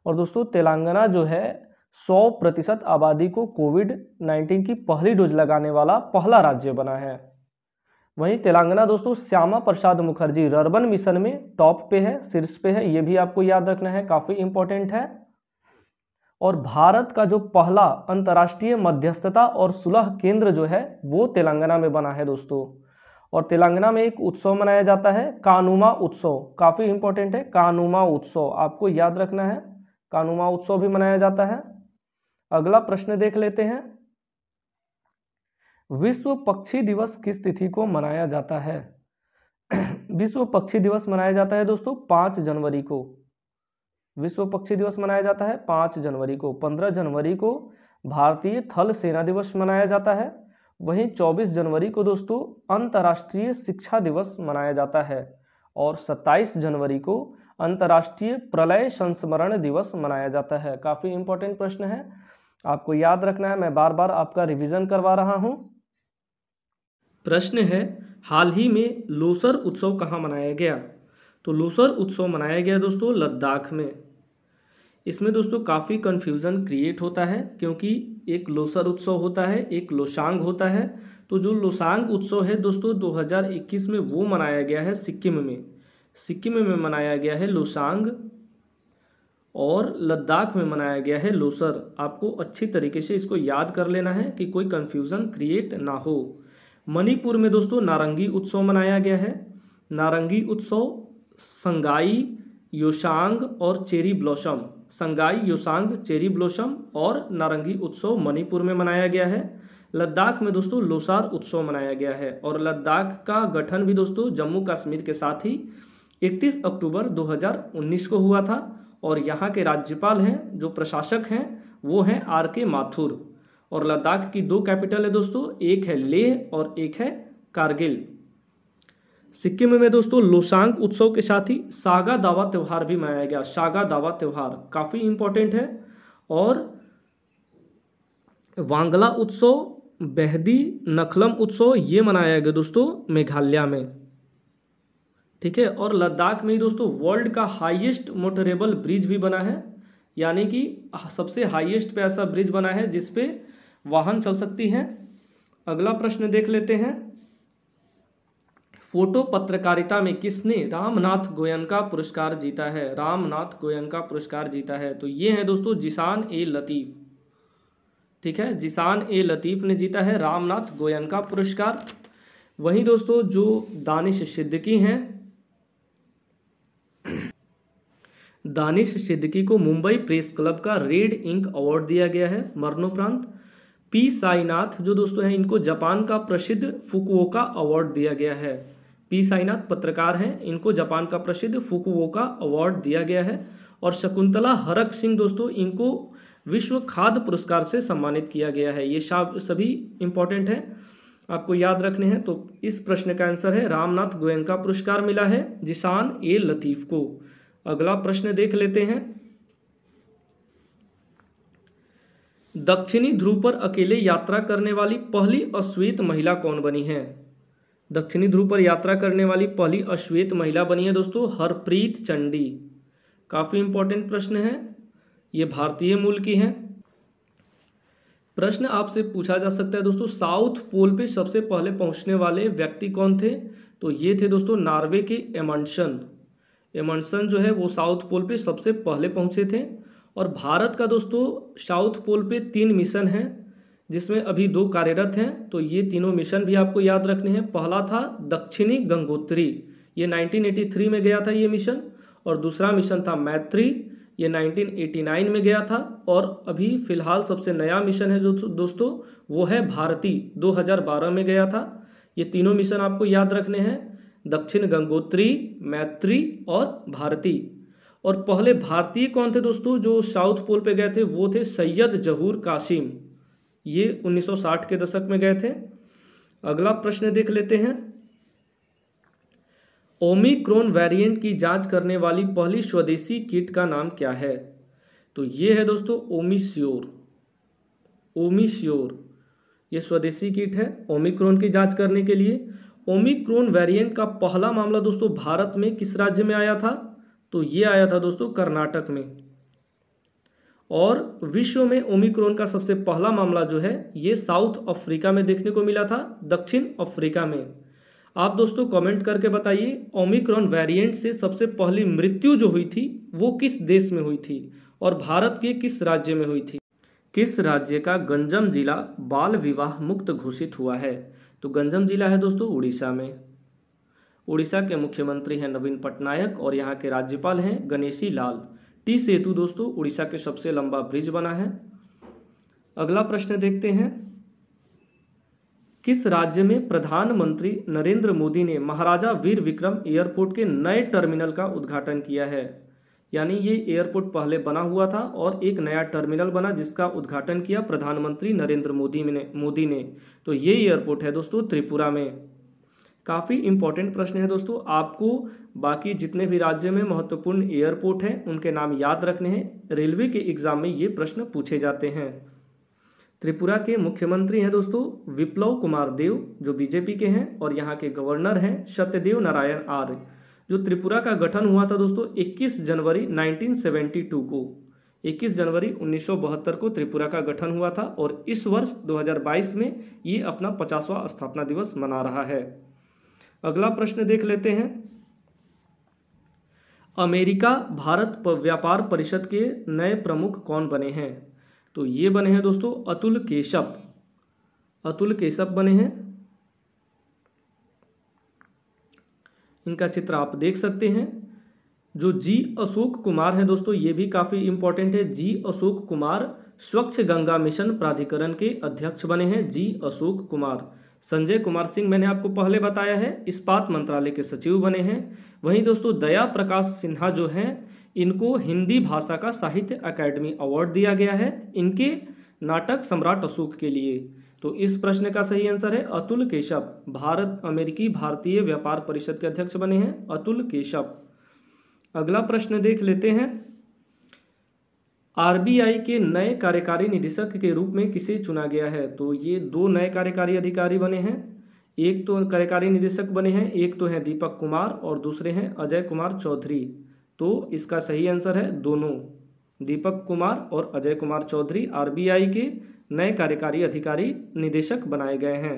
और दोस्तों तेलंगाना जो है 100% आबादी को कोविड-19 की पहली डोज लगाने वाला पहला राज्य बना है। वहीं तेलंगाना दोस्तों श्यामा प्रसाद मुखर्जी रर्बन मिशन में टॉप पे है, शीर्ष पे है, ये भी आपको याद रखना है, काफ़ी इंपॉर्टेंट है। और भारत का जो पहला अंतर्राष्ट्रीय मध्यस्थता और सुलह केंद्र जो है वो तेलंगाना में बना है दोस्तों। और तेलंगाना में एक उत्सव मनाया जाता है कानुमा उत्सव, काफ़ी इंपॉर्टेंट है कानुमा उत्सव, आपको याद रखना है, कानुमा उत्सव भी मनाया जाता है। अगला प्रश्न देख लेते हैं, विश्व पक्षी दिवस किस तिथि को मनाया जाता है? विश्व पक्षी दिवस मनाया जाता है दोस्तों 5 जनवरी को। विश्व पक्षी दिवस मनाया जाता है 5 जनवरी को। 15 जनवरी को भारतीय थल सेना दिवस मनाया जाता है। वहीं 24 जनवरी को दोस्तों अंतर्राष्ट्रीय शिक्षा दिवस मनाया जाता है। और 27 जनवरी को अंतर्राष्ट्रीय प्रलय संस्मरण दिवस मनाया जाता है। काफ़ी इंपॉर्टेंट प्रश्न है, आपको याद रखना है, मैं बार बार आपका रिवीजन करवा रहा हूँ। प्रश्न है, हाल ही में लोसर उत्सव कहाँ मनाया गया? तो लोसर उत्सव मनाया गया दोस्तों लद्दाख में। इसमें दोस्तों काफ़ी कन्फ्यूज़न क्रिएट होता है, क्योंकि एक लोसर उत्सव होता है, एक लोसांग होता है। तो जो लोसांग उत्सव है दोस्तों 2021 में वो मनाया गया है सिक्किम में, सिक्किम में मनाया गया है लोसांग, और लद्दाख में मनाया गया है लोसर। आपको अच्छी तरीके से इसको याद कर लेना है कि कोई कन्फ्यूज़न क्रिएट ना हो। मणिपुर में दोस्तों नारंगी उत्सव मनाया गया है। नारंगी उत्सव संगाई, योसांग और cherry blossom, Sangai, Yaoshang, cherry blossom और नारंगी उत्सव मणिपुर में मनाया गया है। लद्दाख में दोस्तों लोसार उत्सव मनाया गया है। और लद्दाख का गठन भी दोस्तों जम्मू कश्मीर के साथ ही 31 अक्टूबर 2019 को हुआ था। और यहाँ के राज्यपाल हैं, जो प्रशासक हैं वो हैं RK माथुर। और लद्दाख की 2 कैपिटल है दोस्तों, एक है लेह और एक है कारगिल। सिक्किम में दोस्तों लोसांग उत्सव के साथ ही सागा दावा त्यौहार भी मनाया गया। सागा दावा त्यौहार काफ़ी इंपॉर्टेंट है। और वांगला उत्सव, बेहदी नखलम उत्सव ये मनाया गया दोस्तों मेघालय में, ठीक है। और लद्दाख में ही दोस्तों वर्ल्ड का हाईएस्ट मोटरेबल ब्रिज भी बना है, यानी कि सबसे हाईएस्ट पे ऐसा ब्रिज बना है जिस पे वाहन चल सकती हैं। अगला प्रश्न देख लेते हैं, फोटो पत्रकारिता में किसने रामनाथ गोयनका पुरस्कार जीता है? रामनाथ गोयनका पुरस्कार जीता है तो ये है दोस्तों जिशान ए लतीफ़, ठीक है, जिशान ए लतीफ़ ने जीता है रामनाथ गोयनका पुरस्कार। वहीं दोस्तों जो दानिश सिद्दीकी हैं, दानिश सिद्दीकी को मुंबई प्रेस क्लब का रेड इंक अवार्ड दिया गया है मरणोपरांत। पी साईनाथ जो दोस्तों हैं, इनको जापान का प्रसिद्ध फुकुओका अवार्ड दिया गया है। पी साईनाथ पत्रकार हैं, इनको जापान का प्रसिद्ध फुकुओका अवार्ड दिया गया है। और शकुंतला हरक सिंह दोस्तों, इनको विश्व खाद्य पुरस्कार से सम्मानित किया गया है। ये सभी इंपॉर्टेंट है, आपको याद रखने हैं। तो इस प्रश्न का आंसर है रामनाथ गोयनका पुरस्कार मिला है जिशान ए लतीफ को। अगला प्रश्न देख लेते हैं। दक्षिणी ध्रुव पर अकेले यात्रा करने वाली पहली अश्वेत महिला कौन बनी है? दक्षिणी ध्रुव पर यात्रा करने वाली पहली अश्वेत महिला बनी है दोस्तों हरप्रीत चंडी। काफी इंपॉर्टेंट प्रश्न है, ये भारतीय मूल की है। प्रश्न आपसे पूछा जा सकता है दोस्तों, साउथ पोल पे सबसे पहले पहुंचने वाले व्यक्ति कौन थे? तो ये थे दोस्तों नॉर्वे के एमंडसन। एमंडसन जो है वो साउथ पोल पे सबसे पहले पहुंचे थे। और भारत का दोस्तों साउथ पोल पे 3 मिशन हैं, जिसमें अभी 2 कार्यरत हैं। तो ये तीनों मिशन भी आपको याद रखने हैं। पहला था दक्षिणी गंगोत्री, ये 1983 में गया था ये मिशन। और दूसरा मिशन था मैत्री, ये 1989 में गया था। और अभी फिलहाल सबसे नया मिशन है जो दोस्तों वो है भारती, 2012 में गया था। ये तीनों मिशन आपको याद रखने हैं, दक्षिण गंगोत्री, मैत्री और भारती। और पहले भारतीय कौन थे दोस्तों जो साउथ पोल पे गए थे? वो थे सैयद जहूर कासिम, ये 1960 के दशक में गए थे। अगला प्रश्न देख लेते हैं। ओमिक्रॉन वेरिएंट की जांच करने वाली पहली स्वदेशी किट का नाम क्या है? तो ये है दोस्तों ओमिश्योर। ओमिश्योर ये स्वदेशी किट है ओमिक्रॉन की जांच करने के लिए। ओमिक्रॉन वेरिएंट का पहला मामला दोस्तों भारत में किस राज्य में आया था? तो ये आया था दोस्तों कर्नाटक में। और विश्व में ओमिक्रॉन का सबसे पहला मामला जो है ये साउथ अफ्रीका में देखने को मिला था, दक्षिण अफ्रीका में। आप दोस्तों कमेंट करके बताइए ओमिक्रॉन वेरिएंट से सबसे पहली मृत्यु जो हुई थी वो किस देश में हुई थी और भारत के किस राज्य में हुई थी? किस राज्य का गंजम जिला बाल विवाह मुक्त घोषित हुआ है? तो गंजम जिला है दोस्तों उड़ीसा में। उड़ीसा के मुख्यमंत्री हैं नवीन पटनायक और यहाँ के राज्यपाल हैं गणेशी लाल। टी सेतु दोस्तों उड़ीसा के सबसे लंबा ब्रिज बना है। अगला प्रश्न देखते हैं। किस राज्य में प्रधानमंत्री नरेंद्र मोदी ने महाराजा वीर विक्रम एयरपोर्ट के नए टर्मिनल का उद्घाटन किया है? यानी ये एयरपोर्ट पहले बना हुआ था और एक नया टर्मिनल बना जिसका उद्घाटन किया प्रधानमंत्री नरेंद्र मोदी ने। तो ये एयरपोर्ट है दोस्तों त्रिपुरा में। काफ़ी इंपॉर्टेंट प्रश्न है दोस्तों, आपको बाकी जितने भी राज्य में महत्वपूर्ण एयरपोर्ट हैं उनके नाम याद रखने हैं। रेलवे के एग्जाम में ये प्रश्न पूछे जाते हैं। त्रिपुरा के मुख्यमंत्री हैं दोस्तों विप्लव कुमार देव जो बीजेपी के हैं और यहाँ के गवर्नर हैं सत्यदेव नारायण आर्य। जो त्रिपुरा का गठन हुआ था दोस्तों 21 जनवरी 1972 को, 21 जनवरी 1972 को त्रिपुरा का गठन हुआ था और इस वर्ष 2022 में ये अपना 50वां स्थापना दिवस मना रहा है। अगला प्रश्न देख लेते हैं। अमेरिका भारत व्यापार परिषद के नए प्रमुख कौन बने हैं? तो ये बने हैं दोस्तों अतुल केशप। अतुल केशप बने हैं। इनका चित्र आप देख सकते हैं। जो जी अशोक कुमार हैं दोस्तों ये भी काफ़ी इंपॉर्टेंट है। जी अशोक कुमार स्वच्छ गंगा मिशन प्राधिकरण के अध्यक्ष बने हैं, जी अशोक कुमार। संजय कुमार सिंह मैंने आपको पहले बताया है, इस्पात मंत्रालय के सचिव बने हैं। वहीं दोस्तों दया प्रकाश सिन्हा जो हैं इनको हिंदी भाषा का साहित्य अकादमी अवार्ड दिया गया है इनके नाटक सम्राट अशोक के लिए। तो इस प्रश्न का सही आंसर है अतुल केशप। अमेरिकी भारतीय व्यापार परिषद के अध्यक्ष बने हैं अतुल केशप। अगला प्रश्न देख लेते हैं। आरबीआई के नए कार्यकारी निदेशक के रूप में किसे चुना गया है? तो ये 2 नए कार्यकारी अधिकारी बने हैं। एक तो कार्यकारी निदेशक बने हैं, एक तो हैं दीपक कुमार और दूसरे हैं अजय कुमार चौधरी। तो इसका सही आंसर है दोनों, दीपक कुमार और अजय कुमार चौधरी आरबीआई के नए कार्यकारी अधिकारी निदेशक बनाए गए हैं।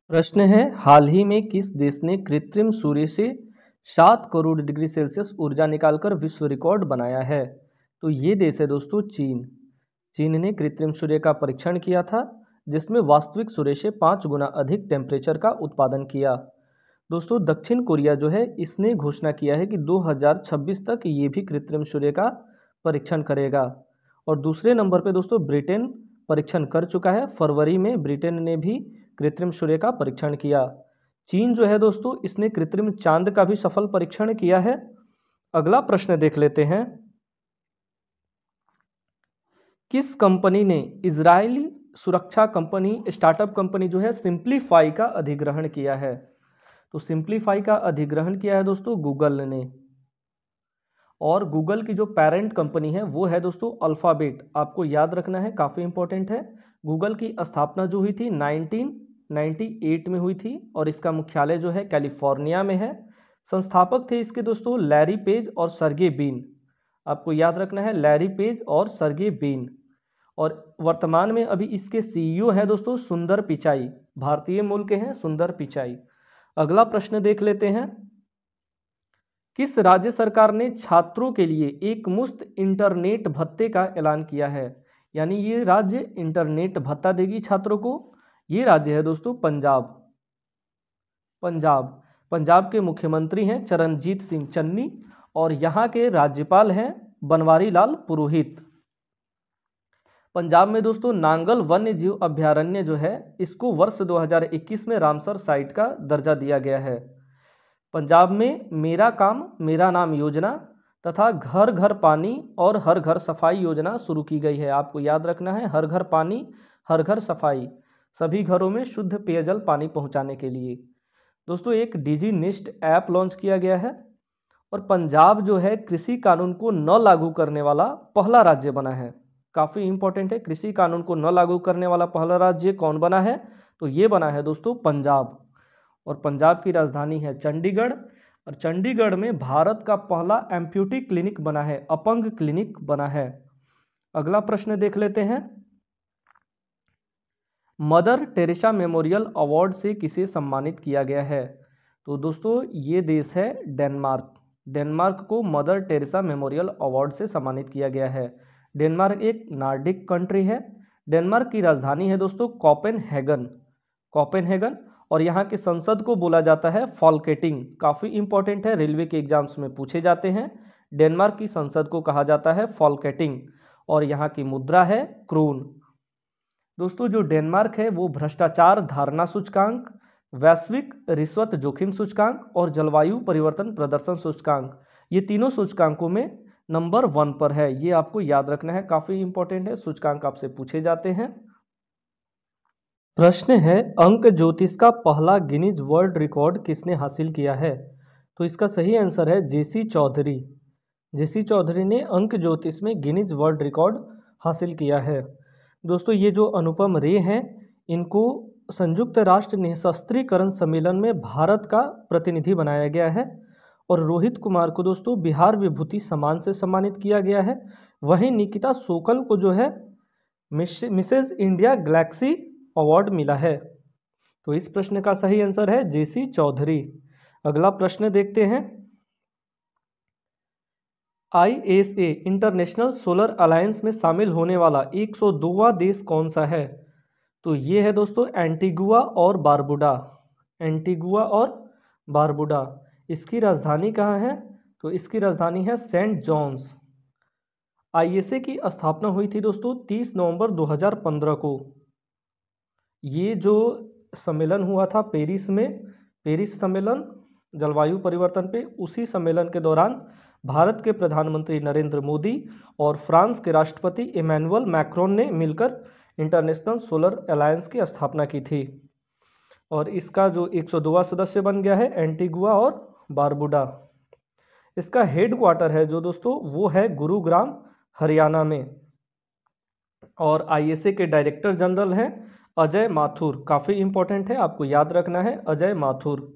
प्रश्न है हाल ही में किस देश ने कृत्रिम सूर्य से 7 करोड़ डिग्री सेल्सियस ऊर्जा निकालकर विश्व रिकॉर्ड बनाया है? तो ये देश है दोस्तों चीन। चीन ने कृत्रिम सूर्य का परीक्षण किया था जिसमें वास्तविक सूर्य से 5 गुना अधिक टेम्परेचर का उत्पादन किया। दोस्तों दक्षिण कोरिया जो है इसने घोषणा किया है कि 2026 तक ये भी कृत्रिम सूर्य का परीक्षण करेगा। और दूसरे नंबर पे दोस्तों ब्रिटेन परीक्षण कर चुका है। फरवरी में ब्रिटेन ने भी कृत्रिम सूर्य का परीक्षण किया। चीन जो है दोस्तों इसने कृत्रिम चांद का भी सफल परीक्षण किया है। अगला प्रश्न देख लेते हैं, किस कंपनी ने इजरायली सुरक्षा कंपनी स्टार्टअप कंपनी जो है सिंप्लीफाई का अधिग्रहण किया है? तो सिंप्लीफाई का अधिग्रहण किया है दोस्तों गूगल ने। और गूगल की जो पेरेंट कंपनी है वो है दोस्तों अल्फाबेट। आपको याद रखना है, काफ़ी इंपॉर्टेंट है। गूगल की स्थापना जो हुई थी 1998 में हुई थी और इसका मुख्यालय जो है कैलिफोर्निया में है। संस्थापक थे इसके दोस्तों लैरी पेज और सर्गे बीन। आपको याद रखना है, लैरी पेज और सर्गे बीन। और वर्तमान में अभी इसके सीईओ हैं दोस्तों सुंदर पिचाई, भारतीय मूल के हैं सुंदर पिचाई। अगला प्रश्न देख लेते हैं, किस राज्य सरकार ने छात्रों के लिए एक मुफ्त इंटरनेट भत्ते का ऐलान किया है? यानी ये राज्य इंटरनेट भत्ता देगी छात्रों को। ये राज्य है दोस्तों पंजाब। पंजाब के मुख्यमंत्री हैं चरणजीत सिंह चन्नी और यहाँ के राज्यपाल हैं बनवारी लाल पुरोहित। पंजाब में दोस्तों नांगल वन्य जीव अभ्यारण्य जो है इसको वर्ष 2021 में रामसर साइट का दर्जा दिया गया है। पंजाब में मेरा काम मेरा नाम योजना तथा घर घर पानी और हर घर सफाई योजना शुरू की गई है। आपको याद रखना है, हर घर पानी हर घर सफाई, सभी घरों में शुद्ध पेयजल पानी पहुंचाने के लिए। दोस्तों एक डिजी नेस्ट ऐप लॉन्च किया गया है। और पंजाब जो है कृषि कानून को न लागू करने वाला पहला राज्य बना है। काफ़ी इंपॉर्टेंट है, कृषि कानून को न लागू करने वाला पहला राज्य कौन बना है? तो ये बना है दोस्तों पंजाब। और पंजाब की राजधानी है चंडीगढ़। और चंडीगढ़ में भारत का पहला एम्प्यूटी क्लिनिक बना है, अपंग क्लिनिक बना है। अगला प्रश्न देख लेते हैं, मदर टेरेसा मेमोरियल अवार्ड से किसे सम्मानित किया गया है? तो दोस्तों ये देश है डेनमार्क। डेनमार्क को मदर टेरेसा मेमोरियल अवार्ड से सम्मानित किया गया है। डेनमार्क एक नॉर्डिक कंट्री है। डेनमार्क की राजधानी है दोस्तों कोपेनहेगन। और यहाँ की संसद को बोला जाता है फॉल्केटिंग। काफ़ी इंपॉर्टेंट है, रेलवे के एग्जाम्स में पूछे जाते हैं। डेनमार्क की संसद को कहा जाता है फॉल्केटिंग और यहाँ की मुद्रा है क्रोन। दोस्तों जो डेनमार्क है वो भ्रष्टाचार धारणा सूचकांक, वैश्विक रिश्वत जोखिम सूचकांक और जलवायु परिवर्तन प्रदर्शन सूचकांक, ये तीनों सूचकांकों में नंबर 1 पर है। ये आपको याद रखना है, काफ़ी इंपॉर्टेंट है, सूचकांक आपसे पूछे जाते हैं। प्रश्न है, अंक ज्योतिष का पहला गिनीज वर्ल्ड रिकॉर्ड किसने हासिल किया है? तो इसका सही आंसर है जेसी चौधरी। जेसी चौधरी ने अंक ज्योतिष में गिनीज वर्ल्ड रिकॉर्ड हासिल किया है। दोस्तों ये जो अनुपम रे हैं इनको संयुक्त राष्ट्र निःशस्त्रीकरण सम्मेलन में भारत का प्रतिनिधि बनाया गया है। और रोहित कुमार को दोस्तों बिहार विभूति सम्मान से सम्मानित किया गया है। वहीं निकिता सोकल को जो है मिसेज इंडिया गैलेक्सी अवार्ड मिला है। तो इस प्रश्न का सही आंसर है जेसी चौधरी। अगला प्रश्न देखते हैं, ISA इंटरनेशनल सोलर अलायंस में शामिल होने वाला 102वां देश कौन सा है? तो ये है दोस्तों एंटीगुआ और बारबुडा। एंटीगुआ और बारबुडा। इसकी राजधानी कहाँ है? तो इसकी राजधानी है सेंट जॉन्स। ISA की स्थापना हुई थी दोस्तों 30 नवंबर 2015 को। ये जो सम्मेलन हुआ था पेरिस में, पेरिस सम्मेलन जलवायु परिवर्तन पे, उसी सम्मेलन के दौरान भारत के प्रधानमंत्री नरेंद्र मोदी और फ्रांस के राष्ट्रपति इमैनुअल मैक्रोन ने मिलकर इंटरनेशनल सोलर अलायंस की स्थापना की थी। और इसका जो 102वां सदस्य बन गया है एंटीगुआ और बारबुडा। इसका हेड क्वार्टर है जो दोस्तों वो है गुरुग्राम हरियाणा में। और ISA के डायरेक्टर जनरल हैं अजय माथुर। काफ़ी इंपॉर्टेंट है, आपको याद रखना है अजय माथुर।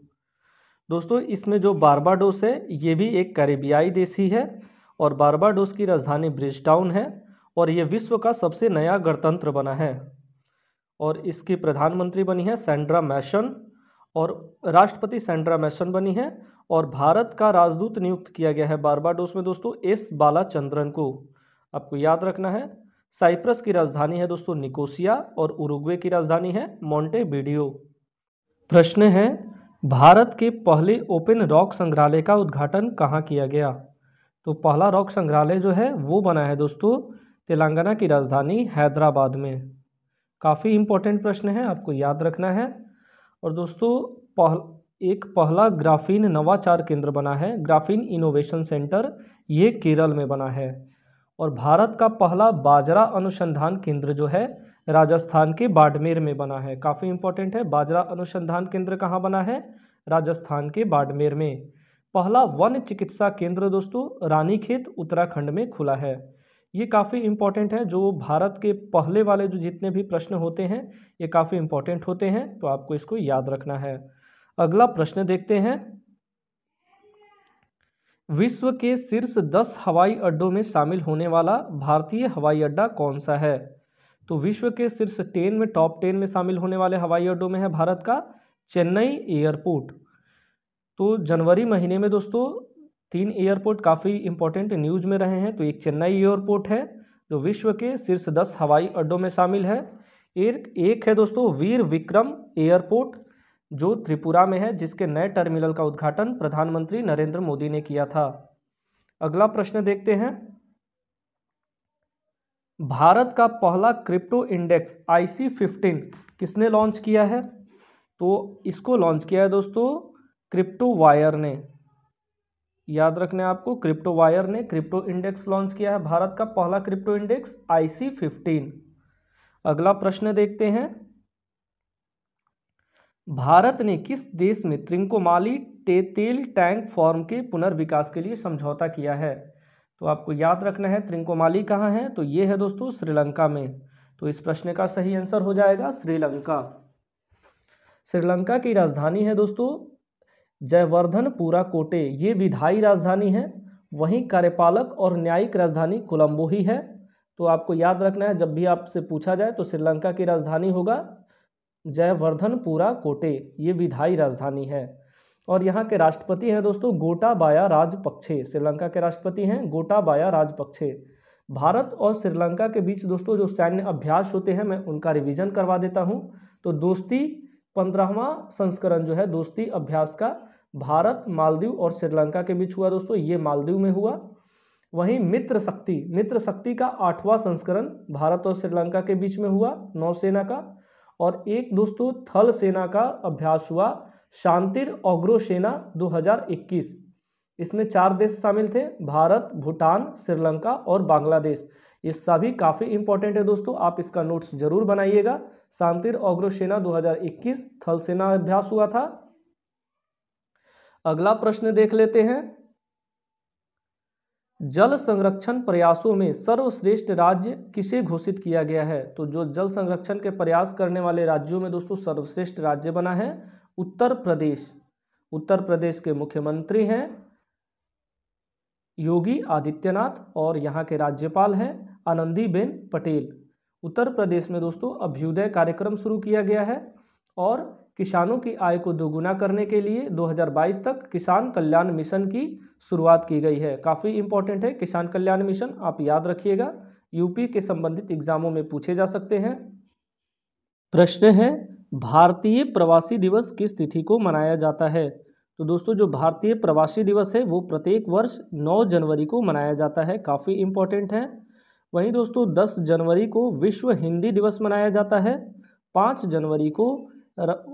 दोस्तों इसमें जो बारबाडोस है ये भी एक कैरिबियाई देश ही है और बारबाडोस की राजधानी ब्रिजटाउन है और ये विश्व का सबसे नया गणतंत्र बना है। और इसकी प्रधानमंत्री बनी है सैंड्रा मैशन और राष्ट्रपति सैंड्रा मैशन बनी है। और भारत का राजदूत नियुक्त किया गया है बारबाडोस में दोस्तों S बालाचंद्रन को। आपको याद रखना है साइप्रस की राजधानी है दोस्तों निकोसिया और उरुग्वे की राजधानी है मोंटेविडियो। प्रश्न है, भारत के पहले ओपन रॉक संग्रहालय का उद्घाटन कहाँ किया गया? तो पहला रॉक संग्रहालय जो है वो बना है दोस्तों तेलंगाना की राजधानी हैदराबाद में। काफ़ी इंपॉर्टेंट प्रश्न है, आपको याद रखना है। और दोस्तों एक पहला ग्राफीन नवाचार केंद्र बना है, ग्राफीन इनोवेशन सेंटर, ये केरल में बना है। और भारत का पहला बाजरा अनुसंधान केंद्र जो है राजस्थान के बाड़मेर में बना है। काफ़ी इंपॉर्टेंट है, बाजरा अनुसंधान केंद्र कहाँ बना है? राजस्थान के बाड़मेर में। पहला वन चिकित्सा केंद्र दोस्तों रानीखेत उत्तराखंड में खुला है। ये काफ़ी इंपॉर्टेंट है, जो भारत के पहले वाले जो जितने भी प्रश्न होते हैं ये काफ़ी इंपॉर्टेंट होते हैं, तो आपको इसको याद रखना है। अगला प्रश्न देखते हैं, विश्व के शीर्ष 10 हवाई अड्डों में शामिल होने वाला भारतीय हवाई अड्डा कौन सा है? तो विश्व के शीर्ष 10 में, टॉप 10 में शामिल होने वाले हवाई अड्डों में है भारत का चेन्नई एयरपोर्ट। तो जनवरी महीने में दोस्तों 3 एयरपोर्ट काफ़ी इंपॉर्टेंट न्यूज में रहे हैं। तो एक चेन्नई एयरपोर्ट है जो विश्व के शीर्ष 10 हवाई अड्डों में शामिल है। एक है दोस्तों वीर विक्रम एयरपोर्ट जो त्रिपुरा में है, जिसके नए टर्मिनल का उद्घाटन प्रधानमंत्री नरेंद्र मोदी ने किया था। अगला प्रश्न देखते हैं, भारत का पहला क्रिप्टो इंडेक्स IC15 किसने लॉन्च किया है? तो इसको लॉन्च किया है दोस्तों क्रिप्टो वायर ने। याद रखना है आपको, क्रिप्टो वायर ने क्रिप्टो इंडेक्स लॉन्च किया है, भारत का पहला क्रिप्टो इंडेक्स IC15। अगला प्रश्न देखते हैं, भारत ने किस देश में त्रिंकोमाली तेल टैंक फॉर्म के पुनर्विकास के लिए समझौता किया है? तो आपको याद रखना है त्रिंकोमाली कहाँ है, तो ये है दोस्तों श्रीलंका में। तो इस प्रश्न का सही आंसर हो जाएगा श्रीलंका। श्रीलंका की राजधानी है दोस्तों जयवर्धनपुरा कोटे, ये विधायी राजधानी है। वहीं कार्यपालक और न्यायिक राजधानी कोलंबो ही है। तो आपको याद रखना है, जब भी आपसे पूछा जाए तो श्रीलंका की राजधानी होगा जयवर्धनपुरा कोटे, ये विधायी राजधानी है। और यहाँ के राष्ट्रपति हैं दोस्तों गोटाबाया राजपक्षे। श्रीलंका के राष्ट्रपति हैं गोटाबाया राजपक्षे। भारत और श्रीलंका के बीच दोस्तों जो सैन्य अभ्यास होते हैं, मैं उनका रिवीजन करवा देता हूँ। तो दोस्ती 15वां संस्करण जो है दोस्ती अभ्यास का भारत, मालदीव और श्रीलंका के बीच हुआ दोस्तों, ये मालदीव में हुआ। वहीं मित्र शक्ति का 8वां संस्करण भारत और श्रीलंका के बीच में हुआ नौसेना का। और एक दोस्तों थल सेना का अभ्यास हुआ शांतिर अग्रोसेना 2021। इसमें 4 देश शामिल थे, भारत, भूटान, श्रीलंका और बांग्लादेश। ये सभी काफ़ी इंपॉर्टेंट है दोस्तों, आप इसका नोट्स जरूर बनाइएगा। शांतिर अग्रोसेना 2021 थल सेना अभ्यास हुआ था। अगला प्रश्न देख लेते हैं, जल संरक्षण प्रयासों में सर्वश्रेष्ठ राज्य किसे घोषित किया गया है? तो जो जल संरक्षण के प्रयास करने वाले राज्यों में दोस्तों सर्वश्रेष्ठ राज्य बना है उत्तर प्रदेश। उत्तर प्रदेश के मुख्यमंत्री हैं योगी आदित्यनाथ और यहाँ के राज्यपाल हैं आनंदीबेन पटेल। उत्तर प्रदेश में दोस्तों अभ्युदय कार्यक्रम शुरू किया गया है और किसानों की आय को दोगुना करने के लिए 2022 तक किसान कल्याण मिशन की शुरुआत की गई है। काफ़ी इंपॉर्टेंट है किसान कल्याण मिशन, आप याद रखिएगा, यूपी के संबंधित एग्जामों में पूछे जा सकते हैं। प्रश्न है, भारतीय प्रवासी दिवस किस तिथि को मनाया जाता है? तो दोस्तों जो भारतीय प्रवासी दिवस है वो प्रत्येक वर्ष 9 जनवरी को मनाया जाता है, काफ़ी इंपॉर्टेंट है। वहीं दोस्तों 10 जनवरी को विश्व हिंदी दिवस मनाया जाता है। 5 जनवरी को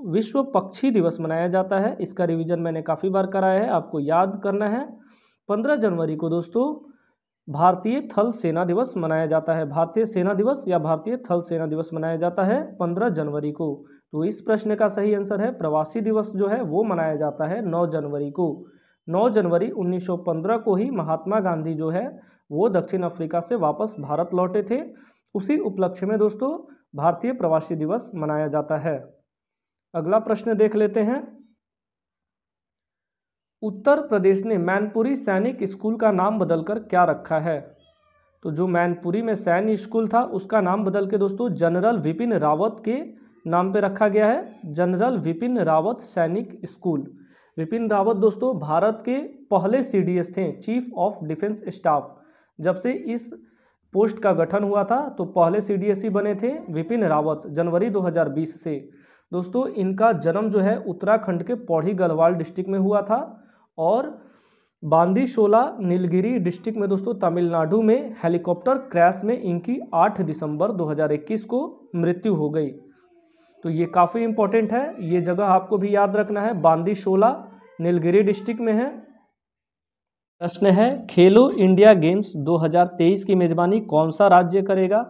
विश्व पक्षी दिवस मनाया जाता है, इसका रिवीजन मैंने काफ़ी बार कराया है, आपको याद करना है। 15 जनवरी को दोस्तों भारतीय थल सेना दिवस मनाया जाता है। भारतीय सेना दिवस या भारतीय थल सेना दिवस मनाया जाता है 15 जनवरी को। तो इस प्रश्न का सही आंसर है प्रवासी दिवस जो है वो मनाया जाता है 9 जनवरी को। 9 जनवरी 1915 को ही महात्मा गांधी जो है वो दक्षिण अफ्रीका से वापस भारत लौटे थे। उसी उपलक्ष्य में दोस्तों भारतीय प्रवासी दिवस मनाया जाता है। अगला प्रश्न देख लेते हैं, उत्तर प्रदेश ने मैनपुरी सैनिक स्कूल का नाम बदलकर क्या रखा है? तो जो मैनपुरी में सैन्य स्कूल था उसका नाम बदल के दोस्तों जनरल विपिन रावत के नाम पे रखा गया है, जनरल विपिन रावत सैनिक स्कूल। विपिन रावत दोस्तों भारत के पहले CDS थे, चीफ ऑफ डिफेंस स्टाफ। जब से इस पोस्ट का गठन हुआ था? तो पहले CDSE बने थे विपिन रावत जनवरी 2020 से। दोस्तों इनका जन्म जो है उत्तराखंड के पौड़ी गढ़वाल डिस्ट्रिक्ट में हुआ था और बांदीशोला नीलगिरी डिस्ट्रिक्ट में दोस्तों तमिलनाडु में हेलीकॉप्टर क्रैश में इनकी 8 दिसंबर 2021 को मृत्यु हो गई। तो ये काफ़ी इंपॉर्टेंट है, ये जगह आपको भी याद रखना है, बांदीशोला नीलगिरी डिस्ट्रिक्ट में है। प्रश्न है खेलो इंडिया गेम्स 2023 की मेजबानी कौन सा राज्य करेगा?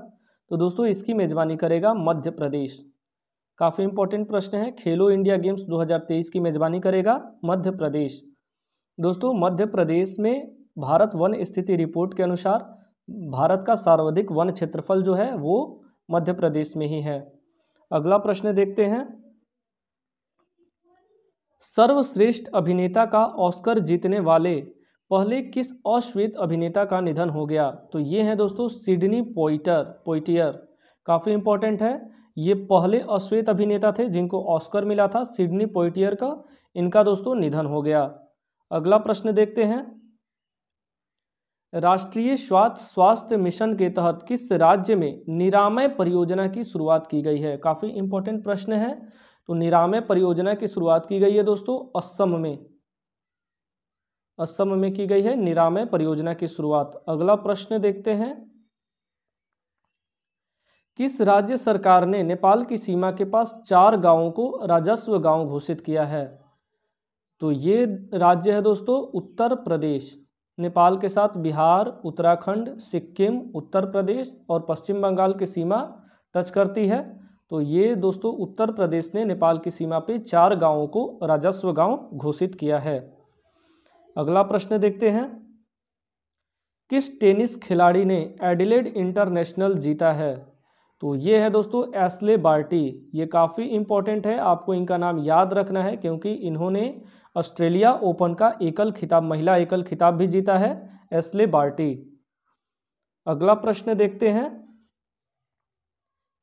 तो दोस्तों इसकी मेजबानी करेगा मध्य प्रदेश। काफ़ी इंपॉर्टेंट प्रश्न है, खेलो इंडिया गेम्स 2023 की मेजबानी करेगा मध्य प्रदेश। दोस्तों मध्य प्रदेश में भारत वन स्थिति रिपोर्ट के अनुसार भारत का सर्वाधिक वन क्षेत्रफल जो है वो मध्य प्रदेश में ही है। अगला प्रश्न देखते हैं, सर्वश्रेष्ठ अभिनेता का ऑस्कर जीतने वाले पहले किस अश्वेत अभिनेता का निधन हो गया? तो ये हैं दोस्तों सिडनी पोइटियर। काफ़ी इंपॉर्टेंट है, ये पहले अश्वेत अभिनेता थे जिनको ऑस्कर मिला था, सिडनी पोइटियर का, इनका दोस्तों निधन हो गया। अगला प्रश्न देखते हैं, राष्ट्रीय स्वास्थ्य मिशन के तहत किस राज्य में निरामय परियोजना की शुरुआत की गई है? काफ़ी इंपॉर्टेंट प्रश्न है। तो निरामय परियोजना की शुरुआत की गई है दोस्तों असम में की गई है निरामय परियोजना की शुरुआत। अगला प्रश्न देखते हैं, किस राज्य सरकार ने नेपाल की सीमा के पास 4 गांवों को राजस्व गांव घोषित किया है? तो ये राज्य है दोस्तों उत्तर प्रदेश। नेपाल के साथ बिहार, उत्तराखंड, सिक्किम, उत्तर प्रदेश और पश्चिम बंगाल की सीमा टच करती है। तो ये दोस्तों उत्तर प्रदेश ने नेपाल की सीमा पे 4 गांवों को राजस्व गांव घोषित किया है। अगला प्रश्न देखते हैं, किस टेनिस खिलाड़ी ने एडिलेड इंटरनेशनल जीता है? तो ये है दोस्तों एशले बार्टी। ये काफ़ी इंपॉर्टेंट है, आपको इनका नाम याद रखना है क्योंकि इन्होंने ऑस्ट्रेलिया ओपन का महिला एकल खिताब भी जीता है, एशले बार्टी। अगला प्रश्न देखते हैं,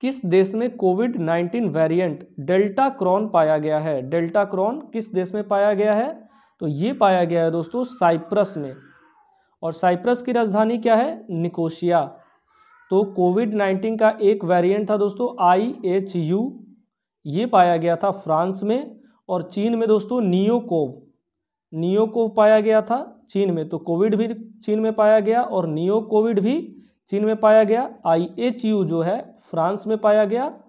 किस देश में कोविड-19 वेरिएंट डेल्टा क्रॉन पाया गया है? डेल्टा क्रॉन किस देश में पाया गया है? तो ये पाया गया है दोस्तों साइप्रस में, और साइप्रस की राजधानी क्या है? निकोशिया। तो कोविड-19 का एक वेरिएंट था दोस्तों IHU, ये पाया गया था फ्रांस में, और चीन में दोस्तों नियोकोव पाया गया था चीन में। तो कोविड भी चीन में पाया गया और नियो कोविड भी चीन में पाया गया। IHU जो है फ्रांस में पाया गया,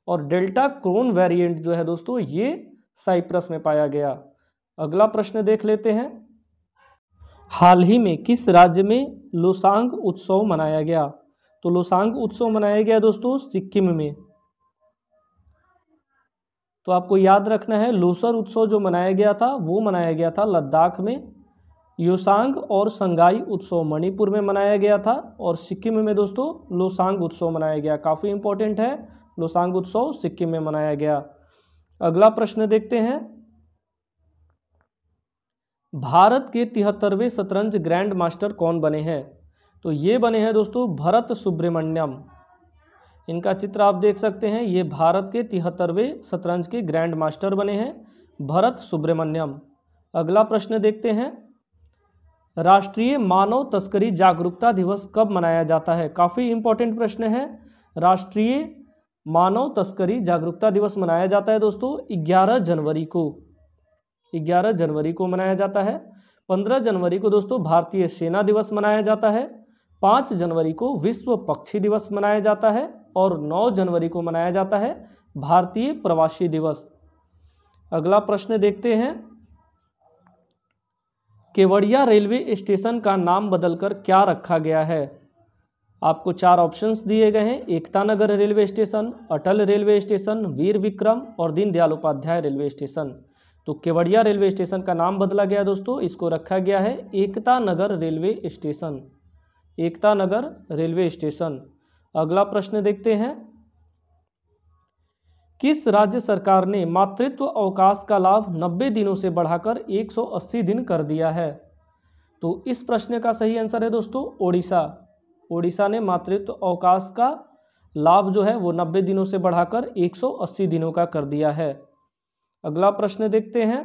और डेल्टा क्रोन वेरिएंट जो है दोस्तों ये साइप्रस में पाया गया। अगला प्रश्न देख लेते हैं, हाल ही में किस राज्य में लोसांग उत्सव मनाया गया? तो लोसांग उत्सव मनाया गया दोस्तों सिक्किम में। तो आपको याद रखना है, लोसर उत्सव जो मनाया गया था वो मनाया गया था लद्दाख में, योसांग और संगाई उत्सव मणिपुर में मनाया गया था, और सिक्किम में दोस्तों लोसांग उत्सव मनाया गया। काफ़ी इंपॉर्टेंट है, लोसांग उत्सव सिक्किम में मनाया गया। अगला प्रश्न देखते हैं, भारत के 73वें शतरंज ग्रैंड मास्टर कौन बने हैं? तो ये बने हैं दोस्तों भरत सुब्रमण्यम। इनका चित्र आप देख सकते हैं, ये भारत के 73वें शतरंज के ग्रैंड मास्टर बने हैं भरत सुब्रमण्यम। अगला प्रश्न देखते हैं, राष्ट्रीय मानव तस्करी जागरूकता दिवस कब मनाया जाता है? काफ़ी इंपॉर्टेंट प्रश्न है। राष्ट्रीय मानव तस्करी जागरूकता दिवस मनाया जाता है दोस्तों 11 जनवरी को मनाया जाता है। 15 जनवरी को दोस्तों भारतीय सेना दिवस मनाया जाता है। 5 जनवरी को विश्व पक्षी दिवस मनाया जाता है, और 9 जनवरी को मनाया जाता है भारतीय प्रवासी दिवस। अगला प्रश्न देखते हैं, केवड़िया रेलवे स्टेशन का नाम बदलकर क्या रखा गया है? आपको 4 ऑप्शंस दिए गए हैं, एकता नगर रेलवे स्टेशन, अटल रेलवे स्टेशन, वीर विक्रम और दीनदयाल उपाध्याय रेलवे स्टेशन। तो केवड़िया रेलवे स्टेशन का नाम बदला गया दोस्तों, इसको रखा गया है Ekta Nagar railway station, Ekta Nagar railway station. अगला प्रश्न देखते हैं, किस राज्य सरकार ने मातृत्व अवकाश का लाभ 90 दिनों से बढ़ाकर 180 दिन कर दिया है? तो इस प्रश्न का सही आंसर है दोस्तों ओडिशा। ओडिशा ने मातृत्व अवकाश का लाभ जो है वो 90 दिनों से बढ़ाकर 180 दिनों का कर दिया है। अगला प्रश्न देखते हैं,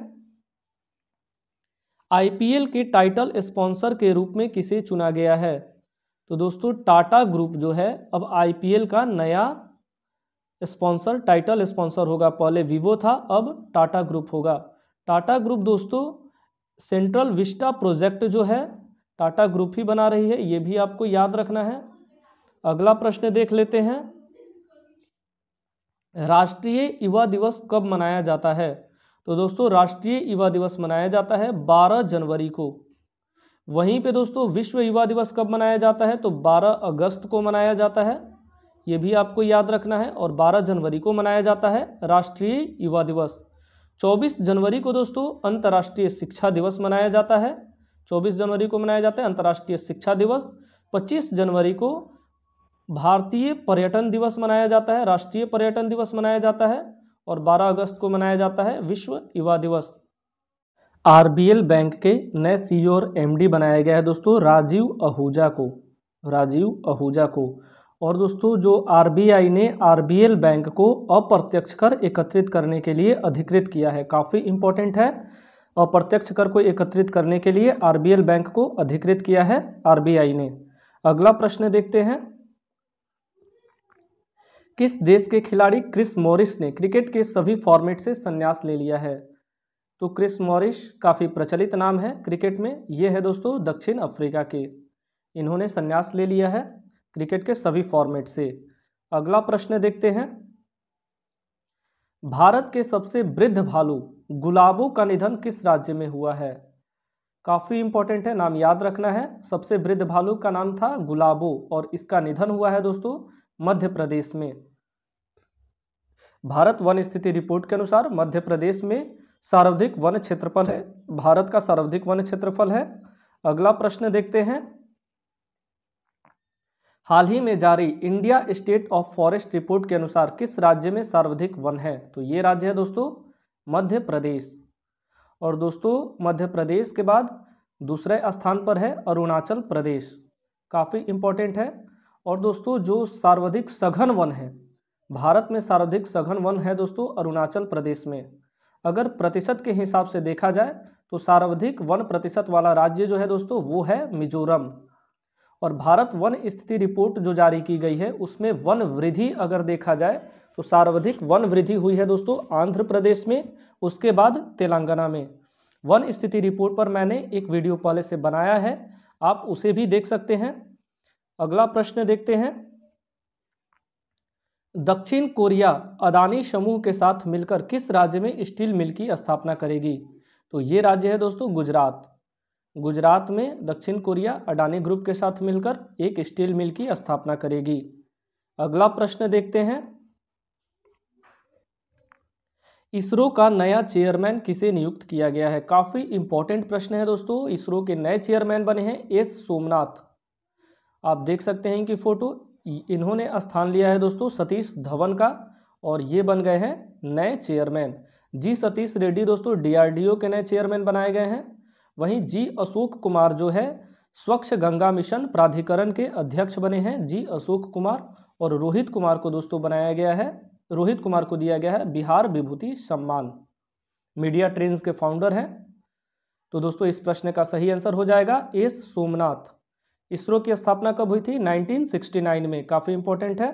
IPL के टाइटल स्पॉन्सर के रूप में किसे चुना गया है? तो दोस्तों टाटा ग्रुप जो है अब आईपीएल का नया स्पॉन्सर, टाइटल स्पॉन्सर होगा। पहले वीवो था, अब टाटा ग्रुप होगा। टाटा ग्रुप दोस्तों सेंट्रल विस्टा प्रोजेक्ट जो है टाटा ग्रुप ही बना रही है, ये भी आपको याद रखना है। अगला प्रश्न देख लेते हैं, राष्ट्रीय युवा दिवस कब मनाया जाता है? तो दोस्तों राष्ट्रीय युवा दिवस मनाया जाता है 12 जनवरी को। वहीं पे दोस्तों विश्व युवा दिवस कब मनाया जाता है? तो 12 अगस्त को मनाया जाता है, ये भी आपको याद रखना है। और 12 जनवरी को मनाया जाता है राष्ट्रीय युवा दिवस। 24 जनवरी को दोस्तों अंतर्राष्ट्रीय शिक्षा दिवस मनाया जाता है, 24 जनवरी को मनाया जाता है अंतर्राष्ट्रीय शिक्षा दिवस। 25 जनवरी को भारतीय पर्यटन दिवस मनाया जाता है, राष्ट्रीय पर्यटन दिवस मनाया जाता है। और 12 अगस्त को मनाया जाता है विश्व युवा दिवस। आरबीएल बैंक के नए सीईओ और एमडी बनाया गया है दोस्तों राजीव आहूजा को, राजीव आहूजा को। और दोस्तों जो आरबीआई ने आरबीएल बैंक को अप्रत्यक्ष कर एकत्रित करने के लिए अधिकृत किया है, काफ़ी इंपॉर्टेंट है। अप्रत्यक्ष कर को एकत्रित करने के लिए आरबीएल बैंक को अधिकृत किया है आरबीआई ने। अगला प्रश्न देखते हैं, किस देश के खिलाड़ी क्रिस मॉरिस ने क्रिकेट के सभी फॉर्मेट से संन्यास ले लिया है? तो क्रिस मॉरिस काफ़ी प्रचलित नाम है क्रिकेट में, ये है दोस्तों दक्षिण अफ्रीका के। इन्होंने संन्यास ले लिया है क्रिकेट के सभी फॉर्मेट से। अगला प्रश्न देखते हैं, भारत के सबसे वृद्ध भालू गुलाबो का निधन किस राज्य में हुआ है? काफ़ी इंपॉर्टेंट है, नाम याद रखना है। सबसे वृद्ध भालू का नाम था गुलाबो और इसका निधन हुआ है दोस्तों मध्य प्रदेश में। भारत वन स्थिति रिपोर्ट के अनुसार मध्य प्रदेश में सर्वाधिक वन क्षेत्रफल है, भारत का सर्वाधिक वन क्षेत्रफल है। अगला प्रश्न देखते हैं, हाल ही में जारी India state of forest report के अनुसार किस राज्य में सर्वाधिक वन है? तो ये राज्य है दोस्तों मध्य प्रदेश। और दोस्तों मध्य प्रदेश के बाद दूसरे स्थान पर है अरुणाचल प्रदेश, काफ़ी इंपॉर्टेंट है। और दोस्तों जो सर्वाधिक सघन वन है, भारत में सर्वाधिक सघन वन है दोस्तों अरुणाचल प्रदेश में। अगर प्रतिशत के हिसाब से देखा जाए तो सर्वाधिक वन प्रतिशत वाला राज्य जो है दोस्तों वो है मिजोरम। और भारत वन स्थिति रिपोर्ट जो जारी की गई है उसमें वन वृद्धि अगर देखा जाए तो सर्वाधिक वन वृद्धि हुई है दोस्तों आंध्र प्रदेश में, उसके बाद तेलंगाना में। वन स्थिति रिपोर्ट पर मैंने एक वीडियो पहले से बनाया है, आप उसे भी देख सकते हैं। अगला प्रश्न देखते हैं, दक्षिण कोरिया अदानी समूह के साथ मिलकर किस राज्य में स्टील मिल की स्थापना करेगी? तो ये राज्य है दोस्तों गुजरात। गुजरात में दक्षिण कोरिया अडानी ग्रुप के साथ मिलकर एक स्टील मिल की स्थापना करेगी। अगला प्रश्न देखते हैं, इसरो का नया चेयरमैन किसे नियुक्त किया गया है? काफ़ी इंपॉर्टेंट प्रश्न है दोस्तों। इसरो के नए चेयरमैन बने हैं एस सोमनाथ, आप देख सकते हैं इनकी फोटो। इन्होंने स्थान लिया है दोस्तों सतीश धवन का और ये बन गए हैं नए चेयरमैन। जी सतीश रेड्डी दोस्तों डीआरडीओ के नए चेयरमैन बनाए गए हैं। वहीं जी अशोक कुमार जो है स्वच्छ गंगा मिशन प्राधिकरण के अध्यक्ष बने हैं जी अशोक कुमार। और रोहित कुमार को दोस्तों बनाया गया है, रोहित कुमार को दिया गया है बिहार विभूति सम्मान। मीडिया ट्रेंड्स के फाउंडर हैं। तो दोस्तों इस प्रश्न का सही आंसर हो जाएगा एस सोमनाथ। इसरो की स्थापना कब हुई थी? 1969 में, काफी इंपॉर्टेंट है।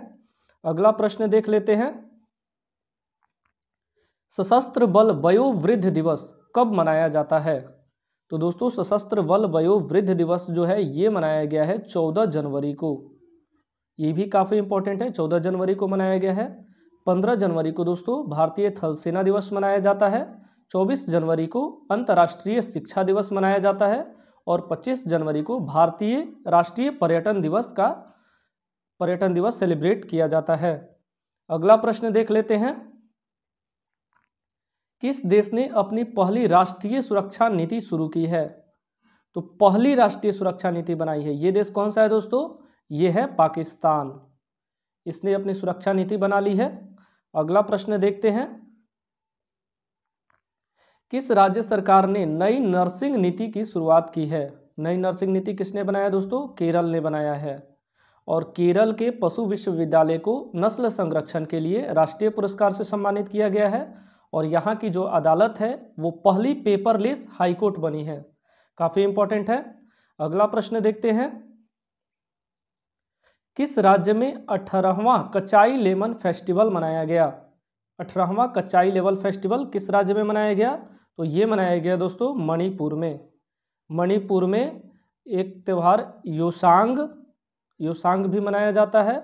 अगला प्रश्न देख लेते हैं, सशस्त्र बल वयोवृद्ध दिवस कब मनाया जाता है? तो दोस्तों सशस्त्र बल वयोवृद्ध दिवस जो है ये मनाया गया है 14 जनवरी को। ये भी काफ़ी इंपॉर्टेंट है, 14 जनवरी को मनाया गया है। 15 जनवरी को दोस्तों भारतीय थल सेना दिवस मनाया जाता है। 24 जनवरी को अंतर्राष्ट्रीय शिक्षा दिवस मनाया जाता है। और 25 जनवरी को भारतीय राष्ट्रीय पर्यटन दिवस सेलिब्रेट किया जाता है। अगला प्रश्न देख लेते हैं, किस देश ने अपनी पहली राष्ट्रीय सुरक्षा नीति शुरू की है? तो पहली राष्ट्रीय सुरक्षा नीति बनाई है, ये देश कौन सा है दोस्तों? ये है पाकिस्तान। इसने अपनी सुरक्षा नीति बना ली है। अगला प्रश्न देखते हैं, किस राज्य सरकार ने नई नर्सिंग नीति की शुरुआत की है? नई नर्सिंग नीति किसने बनाया दोस्तों? केरल ने बनाया है। और केरल के पशु विश्वविद्यालय को नस्ल संरक्षण के लिए राष्ट्रीय पुरस्कार से सम्मानित किया गया है। और यहाँ की जो अदालत है वो पहली पेपरलेस हाईकोर्ट बनी है, काफ़ी इंपॉर्टेंट है। अगला प्रश्न देखते हैं, किस राज्य में 18वां कचाई लेमन फेस्टिवल मनाया गया? 18वां कचाई लेवल फेस्टिवल किस राज्य में मनाया गया? तो ये मनाया गया दोस्तों मणिपुर में। मणिपुर में एक त्यौहार योसांग भी मनाया जाता है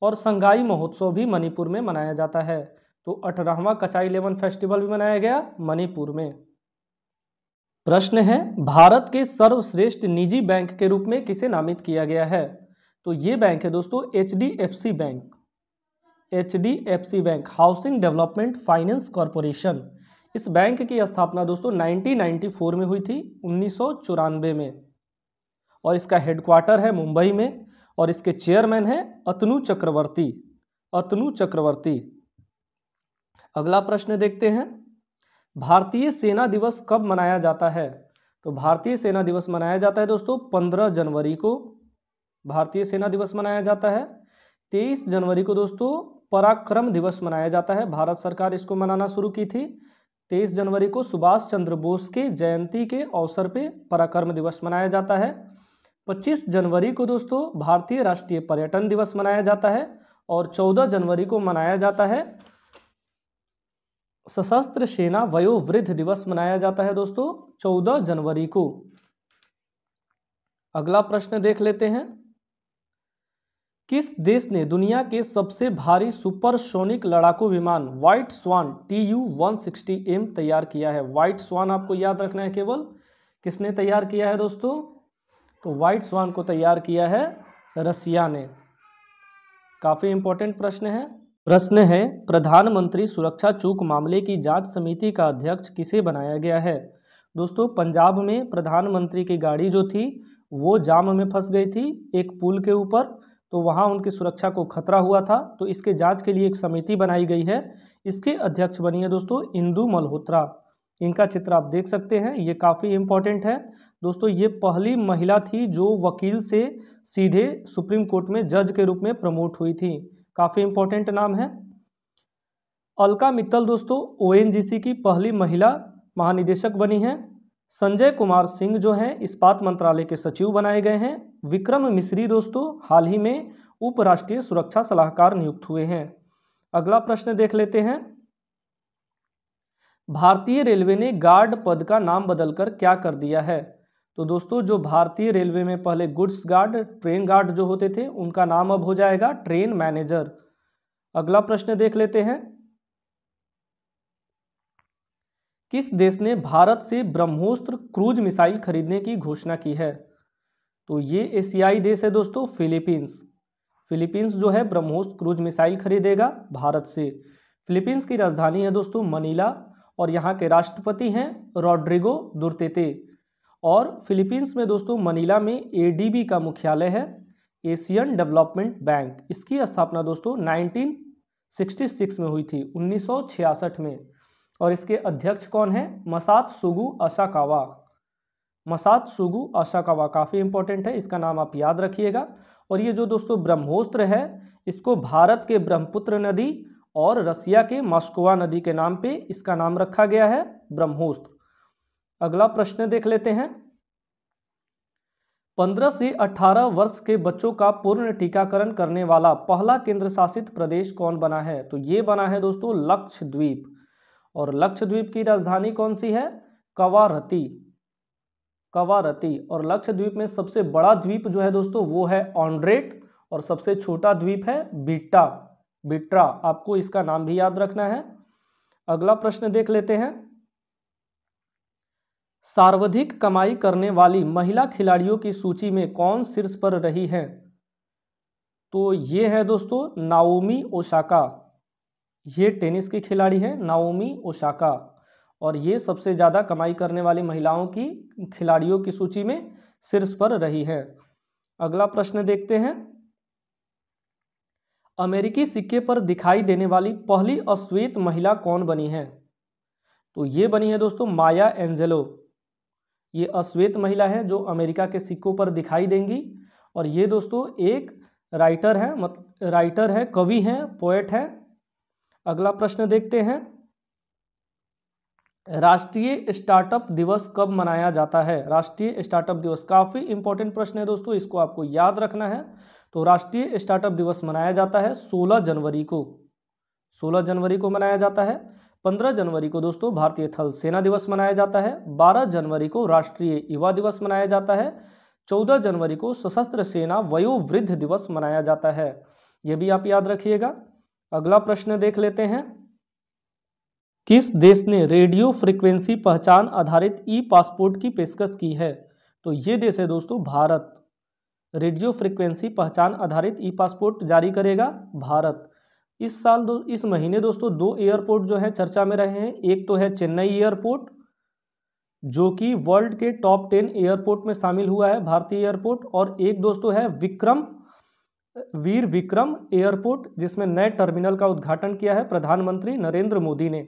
और संगाई महोत्सव भी मणिपुर में मनाया जाता है। तो 18वां कचाई लेमन फेस्टिवल भी मनाया गया मणिपुर में। प्रश्न है, भारत के सर्वश्रेष्ठ निजी बैंक के रूप में किसे नामित किया गया है? तो ये बैंक है दोस्तों HDFC bank. HDFC bank, housing development finance corporation. इस बैंक की स्थापना दोस्तों 1994 में हुई थी, 1994 में, और इसका हेडक्वार्टर है मुंबई में और इसके चेयरमैन हैं अतनु चक्रवर्ती। अगला प्रश्न देखते हैं, भारतीय सेना दिवस कब मनाया जाता है? तो भारतीय सेना दिवस मनाया जाता है दोस्तों 15 जनवरी को। भारतीय सेना दिवस मनाया जाता है। 23 जनवरी को दोस्तों पराक्रम दिवस मनाया जाता है। भारत सरकार इसको मनाना शुरू की थी। 23 जनवरी को सुभाष चंद्र बोस के जयंती के अवसर पे पराक्रम दिवस मनाया जाता है। 25 जनवरी को दोस्तों भारतीय राष्ट्रीय पर्यटन दिवस मनाया जाता है और 14 जनवरी को मनाया जाता है सशस्त्र सेना वयोवृद्ध दिवस मनाया जाता है दोस्तों 14 जनवरी को। अगला प्रश्न देख लेते हैं, किस देश ने दुनिया के सबसे भारी सुपरसोनिक लड़ाकू विमान व्हाइट स्वान TU-160M तैयार किया है? व्हाइट स्वान आपको याद रखना है केवल, किसने तैयार किया है दोस्तों? तो व्हाइट स्वान को तैयार किया है रसिया ने। काफी इंपॉर्टेंट प्रश्न है। प्रश्न है, प्रधानमंत्री सुरक्षा चूक मामले की जांच समिति का अध्यक्ष किसे बनाया गया है? दोस्तों पंजाब में प्रधानमंत्री की गाड़ी जो थी वो जाम में फंस गई थी एक पुल के ऊपर, तो वहाँ उनकी सुरक्षा को खतरा हुआ था, तो इसके जांच के लिए एक समिति बनाई गई है। इसके अध्यक्ष बनी है दोस्तों इंदु मल्होत्रा। इनका चित्र आप देख सकते हैं, ये काफ़ी इम्पोर्टेंट है दोस्तों। ये पहली महिला थी जो वकील से सीधे सुप्रीम कोर्ट में जज के रूप में प्रमोट हुई थी। काफ़ी इम्पोर्टेंट नाम है। अलका मित्तल दोस्तों ONGC की पहली महिला महानिदेशक बनी है। संजय कुमार सिंह जो हैं इस्पात मंत्रालय के सचिव बनाए गए हैं। विक्रम मिश्री दोस्तों हाल ही में उपराष्ट्रीय सुरक्षा सलाहकार नियुक्त हुए हैं। अगला प्रश्न देख लेते हैं, भारतीय रेलवे ने गार्ड पद का नाम बदलकर क्या कर दिया है? तो दोस्तों जो भारतीय रेलवे में पहले गुड्स गार्ड, ट्रेन गार्ड जो होते थे उनका नाम अब हो जाएगा ट्रेन मैनेजर। अगला प्रश्न देख लेते हैं, किस देश ने भारत से ब्रह्मोस्त्र क्रूज मिसाइल खरीदने की घोषणा की है? तो ये एशियाई देश है दोस्तों फिलीपींस। फिलीपींस जो है ब्रह्मोस्त्र क्रूज मिसाइल खरीदेगा भारत से। फिलीपींस की राजधानी है दोस्तों मनीला और यहाँ के राष्ट्रपति हैं रोड्रिगो दुर्तेते। और फिलीपींस में दोस्तों मनीला में ADB का मुख्यालय है, एशियन डेवलपमेंट बैंक। इसकी स्थापना दोस्तों 1966 में हुई थी, 1966 में। और इसके अध्यक्ष कौन है? मसात्सुगु असाकावा। काफ़ी इंपॉर्टेंट है, इसका नाम आप याद रखिएगा। और ये जो दोस्तों ब्रह्मोस्त्र है इसको भारत के ब्रह्मपुत्र नदी और रसिया के मॉस्कोवा नदी के नाम पे इसका नाम रखा गया है ब्रह्मोस्त्र। अगला प्रश्न देख लेते हैं, 15 से 18 वर्ष के बच्चों का पूर्ण टीकाकरण करने वाला पहला केंद्र शासित प्रदेश कौन बना है? तो ये बना है दोस्तों लक्षद्वीप। और लक्षद्वीप की राजधानी कौन सी है? कवारती। और लक्षद्वीप में सबसे बड़ा द्वीप जो है दोस्तों वो है ऑन्ड्रेट और सबसे छोटा द्वीप है बिट्रा। आपको इसका नाम भी याद रखना है। अगला प्रश्न देख लेते हैं, सर्वाधिक कमाई करने वाली महिला खिलाड़ियों की सूची में कौन शीर्ष पर रही है? तो ये है दोस्तों नाओमी ओसाका। ये टेनिस की खिलाड़ी है नाओमी ओसाका और ये सबसे ज़्यादा कमाई करने वाली महिलाओं की खिलाड़ियों की सूची में शीर्ष पर रही है। अगला प्रश्न देखते हैं, अमेरिकी सिक्के पर दिखाई देने वाली पहली अश्वेत महिला कौन बनी है? तो ये बनी है दोस्तों माया एंजेलो। ये अश्वेत महिला है जो अमेरिका के सिक्कों पर दिखाई देंगी। और ये दोस्तों एक राइटर है, कवि हैं, पोएट हैं। अगला प्रश्न देखते हैं, राष्ट्रीय स्टार्टअप दिवस कब मनाया जाता है? राष्ट्रीय स्टार्टअप दिवस काफ़ी इंपॉर्टेंट प्रश्न है दोस्तों, इसको आपको याद रखना है। तो राष्ट्रीय स्टार्टअप दिवस मनाया जाता है 16 जनवरी को, 16 जनवरी को मनाया जाता है। 15 जनवरी को दोस्तों भारतीय थल सेना दिवस मनाया जाता है। 12 जनवरी को राष्ट्रीय युवा दिवस मनाया जाता है। 14 जनवरी को सशस्त्र सेना वयोवृद्ध दिवस मनाया जाता है। यह भी आप याद रखिएगा। अगला प्रश्न देख लेते हैं। किस देश ने रेडियो फ्रीक्वेंसी पहचान आधारित ई पासपोर्ट की पेशकश की है? तो ये देश है दोस्तों भारत। रेडियो फ्रीक्वेंसी पहचान आधारित ई पासपोर्ट जारी करेगा भारत। इस साल इस महीने दोस्तों 2 एयरपोर्ट जो है चर्चा में रहे हैं। एक तो है चेन्नई एयरपोर्ट, जो कि वर्ल्ड के टॉप 10 एयरपोर्ट में शामिल हुआ है, भारतीय एयरपोर्ट। और एक दोस्तों है वीर विक्रम एयरपोर्ट, जिसमें नए टर्मिनल का उद्घाटन किया है प्रधानमंत्री नरेंद्र मोदी ने।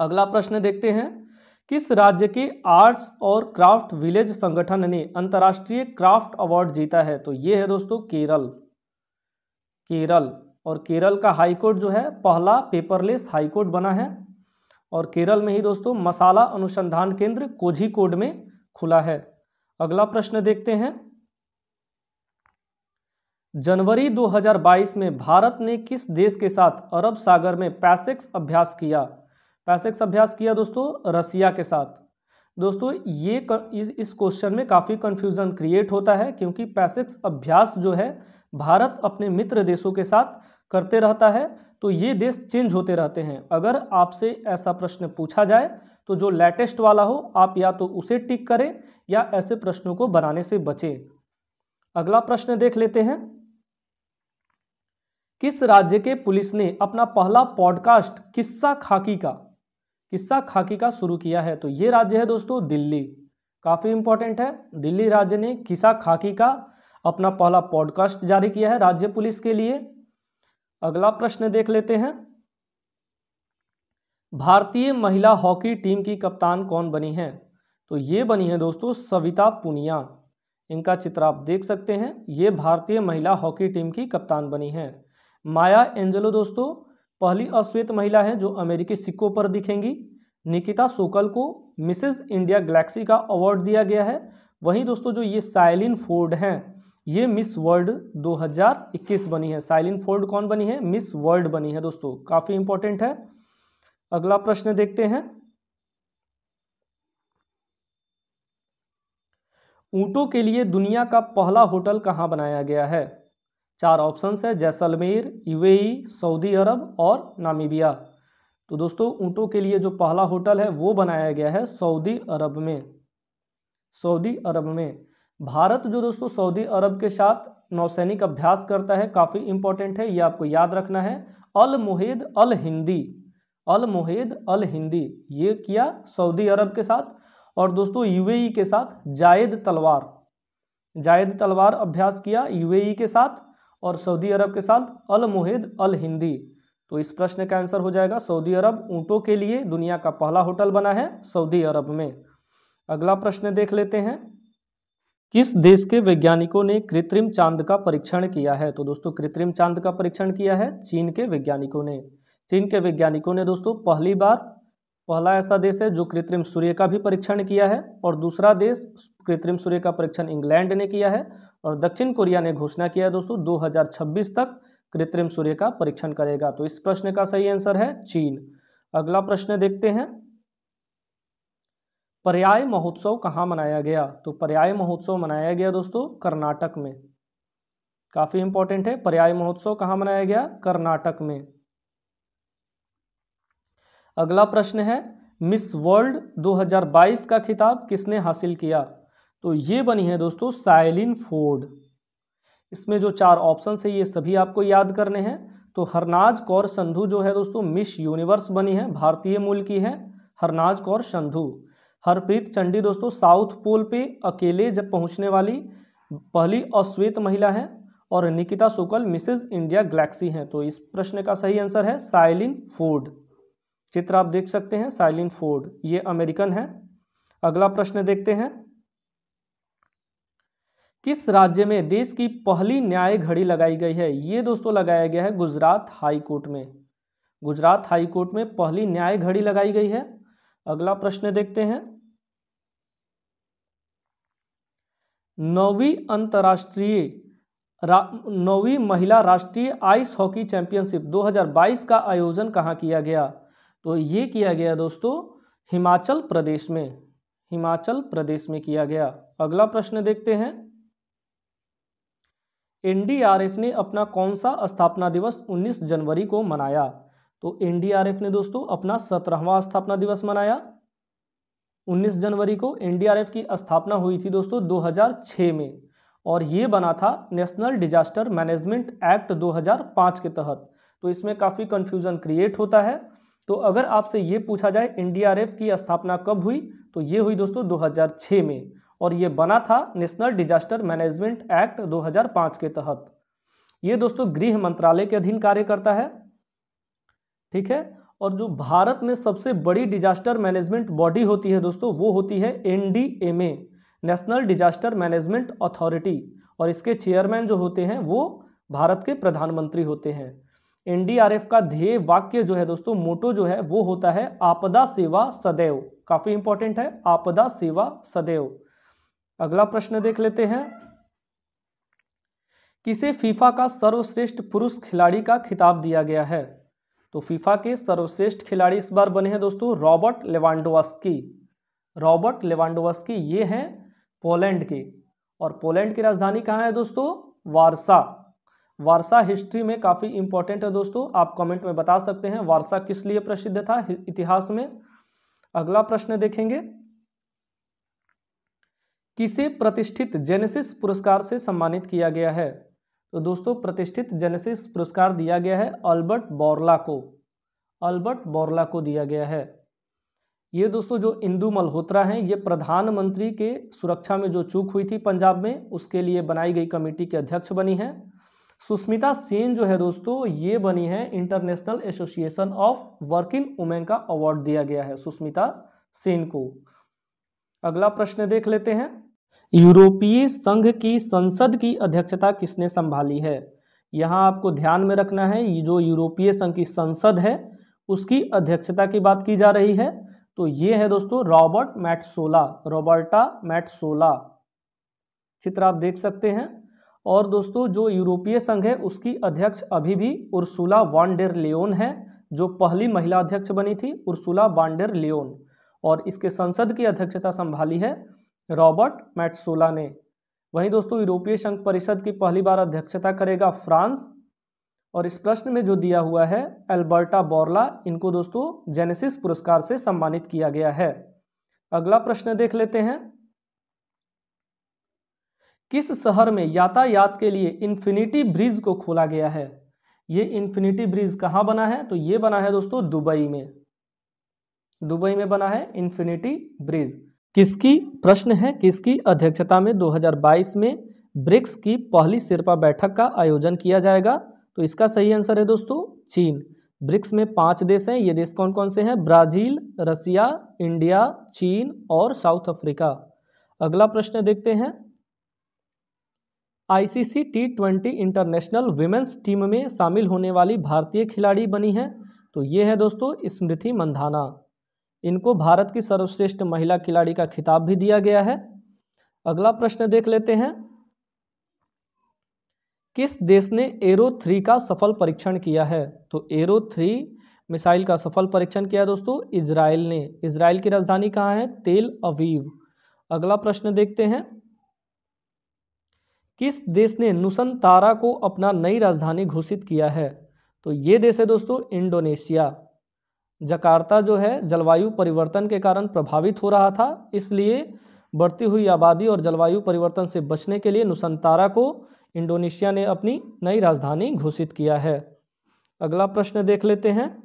अगला प्रश्न देखते हैं। किस राज्य के आर्ट्स और क्राफ्ट विलेज संगठन ने अंतर्राष्ट्रीय क्राफ्ट अवार्ड जीता है? तो ये है दोस्तों केरल। और केरल का हाईकोर्ट जो है पहला पेपरलेस हाईकोर्ट बना है। और केरल में ही दोस्तों मसाला अनुसंधान केंद्र कोझिकोड में खुला है। अगला प्रश्न देखते हैं। जनवरी 2022 में भारत ने किस देश के साथ अरब सागर में पैसेक्स अभ्यास किया? पैसेक्स अभ्यास किया दोस्तों रसिया के साथ। दोस्तों ये इस क्वेश्चन में काफ़ी कंफ्यूजन क्रिएट होता है, क्योंकि पैसेक्स अभ्यास जो है भारत अपने मित्र देशों के साथ करते रहता है, तो ये देश चेंज होते रहते हैं। अगर आपसे ऐसा प्रश्न पूछा जाए तो जो लेटेस्ट वाला हो आप या तो उसे टिक करें या ऐसे प्रश्नों को बनाने से बचें। अगला प्रश्न देख लेते हैं। किस राज्य के पुलिस ने अपना पहला पॉडकास्ट किस्सा खाकी का शुरू किया है? तो ये राज्य है दोस्तों दिल्ली। काफ़ी इंपॉर्टेंट है। दिल्ली राज्य ने किस्सा खाकी का अपना पहला पॉडकास्ट जारी किया है राज्य पुलिस के लिए। अगला प्रश्न देख लेते हैं। भारतीय महिला हॉकी टीम की कप्तान कौन बनी है? तो ये बनी है दोस्तों सविता पुनिया। इनका चित्र आप देख सकते हैं। ये भारतीय महिला हॉकी टीम की कप्तान बनी है। माया एंजेलो दोस्तों पहली अश्वेत महिला है जो अमेरिकी सिक्कों पर दिखेंगी। निकिता सोकल को मिसेस इंडिया गैलेक्सी का अवार्ड दिया गया है। वहीं दोस्तों जो ये साइलिन फोर्ड हैं, ये मिस वर्ल्ड 2021 बनी है। साइलिन फोर्ड कौन बनी है? मिस वर्ल्ड बनी है दोस्तों। काफ़ी इंपॉर्टेंट है। अगला प्रश्न देखते हैं। ऊंटों के लिए दुनिया का पहला होटल कहाँ बनाया गया है? 4 ऑप्शंस है, जैसलमेर, यूएई, सऊदी अरब और नामीबिया। तो दोस्तों ऊंटों के लिए जो पहला होटल है वो बनाया गया है सऊदी अरब में। सऊदी अरब में भारत जो दोस्तों सऊदी अरब के साथ नौसैनिक अभ्यास करता है, काफ़ी इंपॉर्टेंट है, ये आपको याद रखना है। अल मोहेद अल हिंदी ये किया सऊदी अरब के साथ। और दोस्तों यूएई के साथ जायद तलवार अभ्यास किया यूएई के साथ, और सऊदी अरब के साथ अल मोहेद अल हिंदी। तो इस प्रश्न का आंसर हो जाएगा सऊदी अरब। ऊंटों के लिए दुनिया का पहला होटल बना है सऊदी अरब में। अगला प्रश्न देख लेते हैं। किस देश के वैज्ञानिकों ने कृत्रिम चांद का परीक्षण किया है? तो दोस्तों कृत्रिम चांद का परीक्षण किया है चीन के वैज्ञानिकों ने। चीन के वैज्ञानिकों ने दोस्तों पहला ऐसा देश है जो कृत्रिम सूर्य का भी परीक्षण किया है। और दूसरा देश कृत्रिम सूर्य का परीक्षण इंग्लैंड ने किया है। और दक्षिण कोरिया ने घोषणा किया है दोस्तों 2026 तक कृत्रिम सूर्य का परीक्षण करेगा। तो इस प्रश्न का सही आंसर है चीन। अगला प्रश्न देखते हैं। पर्याय महोत्सव कहाँ मनाया गया? तो पर्याय महोत्सव मनाया गया दोस्तों कर्नाटक में। काफी इंपॉर्टेंट है। पर्याय महोत्सव कहाँ मनाया गया? कर्नाटक में। अगला प्रश्न है, मिस वर्ल्ड 2022 का खिताब किसने हासिल किया? तो ये बनी है दोस्तों साइलिन फोर्ड। इसमें जो 4 ऑप्शन है ये सभी आपको याद करने हैं। तो हरनाज कौर संधू जो है दोस्तों मिस यूनिवर्स बनी है, भारतीय मूल की है हरनाज कौर संधू। हरप्रीत चंडी दोस्तों साउथ पोल पे अकेले जब पहुंचने वाली पहली अश्वेत महिला है। और निकिता सोकल मिसेज इंडिया गैलेक्सी हैं। तो इस प्रश्न का सही आंसर है साइलिन फोर्ड। चित्र आप देख सकते हैं साइलिन फोर्ड, ये अमेरिकन है। अगला प्रश्न देखते हैं। किस राज्य में देश की पहली न्याय घड़ी लगाई गई है? ये दोस्तों लगाया गया है गुजरात हाई कोर्ट में। गुजरात हाई कोर्ट में पहली न्याय घड़ी लगाई गई है? अगला प्रश्न देखते हैं। नौवीं महिला राष्ट्रीय आइस हॉकी चैंपियनशिप 2022 का आयोजन कहाँ किया गया? तो ये किया गया दोस्तों हिमाचल प्रदेश में, हिमाचल प्रदेश में किया गया। अगला प्रश्न देखते हैं। एनडीआरएफ ने अपना कौन सा स्थापना दिवस 19 जनवरी को मनाया? तो एनडीआरएफ ने दोस्तों अपना 17वां स्थापना दिवस मनाया 19 जनवरी को। एनडीआरएफ की स्थापना हुई थी दोस्तों 2006 में और ये बना था नेशनल डिजास्टर मैनेजमेंट एक्ट 2005 के तहत। तो इसमें काफ़ी कन्फ्यूज़न क्रिएट होता है। तो अगर आपसे ये पूछा जाए एनडीआरएफ की स्थापना कब हुई, तो ये हुई दोस्तों 2006 में और ये बना था नेशनल डिजास्टर मैनेजमेंट एक्ट 2005 के तहत। ये दोस्तों गृह मंत्रालय के अधीन कार्य करता है, ठीक है। और जो भारत में सबसे बड़ी डिजास्टर मैनेजमेंट बॉडी होती है दोस्तों, वो होती है NDMA, national disaster management authority, और इसके चेयरमैन जो होते हैं वो भारत के प्रधानमंत्री होते हैं। एनडीआरएफ का ध्येय वाक्य जो है दोस्तों, मोटो जो है वो होता है आपदा सेवा सदैव। काफी इंपॉर्टेंट है, आपदा सेवा सदैव। अगला प्रश्न देख लेते हैं। किसे फीफा का सर्वश्रेष्ठ पुरुष खिलाड़ी का खिताब दिया गया है? तो फीफा के सर्वश्रेष्ठ खिलाड़ी इस बार बने हैं दोस्तों रॉबर्ट लेवांडोव्स्की। रॉबर्ट लेवांडोव्स्की ये हैं पोलैंड के, और पोलैंड की राजधानी कहाँ है दोस्तों? वारसा। वारसा हिस्ट्री में काफ़ी इंपॉर्टेंट है दोस्तों, आप कमेंट में बता सकते हैं वारसा किस लिए प्रसिद्ध था इतिहास में। अगला प्रश्न देखेंगे। किसे प्रतिष्ठित जेनेसिस पुरस्कार से सम्मानित किया गया है? तो दोस्तों प्रतिष्ठित जेनेसिस पुरस्कार दिया गया है अल्बर्ट बोरला को। अल्बर्ट बोरला को दिया गया है। ये दोस्तों जो इंदु मल्होत्रा हैं, ये प्रधानमंत्री के सुरक्षा में जो चूक हुई थी पंजाब में, उसके लिए बनाई गई कमेटी के अध्यक्ष बनी हैं। सुष्मिता सेन जो है दोस्तों, ये बनी है international association of working women का अवार्ड दिया गया है सुष्मिता सेन को। अगला प्रश्न देख लेते हैं। यूरोपीय संघ की संसद की अध्यक्षता किसने संभाली है? यहाँ आपको ध्यान में रखना है, ये जो यूरोपीय संघ की संसद है उसकी अध्यक्षता की बात की जा रही है। तो ये है दोस्तों रॉबर्टा मैट्सोला। चित्र आप देख सकते हैं। और दोस्तों जो यूरोपीय संघ है उसकी अध्यक्ष अभी भी उर्सुला वॉन डेर लेयन है, जो पहली महिला अध्यक्ष बनी थी उर्सुला वॉन डेर लेयन, और इसके संसद की अध्यक्षता संभाली है रॉबर्ट मैट्सोला ने। वहीं दोस्तों यूरोपीय संघ परिषद की पहली बार अध्यक्षता करेगा फ्रांस, और इस प्रश्न में जो दिया हुआ है अल्बर्टा बोरला, इनको दोस्तों जेनेसिस पुरस्कार से सम्मानित किया गया है। अगला प्रश्न देख लेते हैं। किस शहर में यातायात के लिए इन्फिनिटी ब्रिज को खोला गया है? ये इन्फिनिटी ब्रिज कहाँ बना है? तो ये बना है दोस्तों दुबई में। दुबई में बना है इन्फिनिटी ब्रिज। किसकी प्रश्न है, किसकी अध्यक्षता में 2022 में ब्रिक्स की पहली शेर्पा बैठक का आयोजन किया जाएगा? तो इसका सही आंसर है दोस्तों चीन। ब्रिक्स में 5 देश हैं। ये देश कौन कौन से हैं? ब्राजील, रसिया, इंडिया, चीन और साउथ अफ्रीका। अगला प्रश्न देखते हैं। ICC T20 international women's team में शामिल होने वाली भारतीय खिलाड़ी बनी है? तो ये है दोस्तों स्मृति मंधाना। इनको भारत की सर्वश्रेष्ठ महिला खिलाड़ी का खिताब भी दिया गया है। अगला प्रश्न देख लेते हैं। किस देश ने एरो 3 का सफल परीक्षण किया है? तो एरो 3 मिसाइल का सफल परीक्षण किया दोस्तों इजराइल ने। इजराइल की राजधानी कहाँ है? तेल अवीव। अगला प्रश्न देखते हैं। किस देश ने नुसंतारा को अपना नई राजधानी घोषित किया है? तो ये देश है दोस्तों इंडोनेशिया। जकार्ता जो है जलवायु परिवर्तन के कारण प्रभावित हो रहा था, इसलिए बढ़ती हुई आबादी और जलवायु परिवर्तन से बचने के लिए नुसंतारा को इंडोनेशिया ने अपनी नई राजधानी घोषित किया है। अगला प्रश्न देख लेते हैं।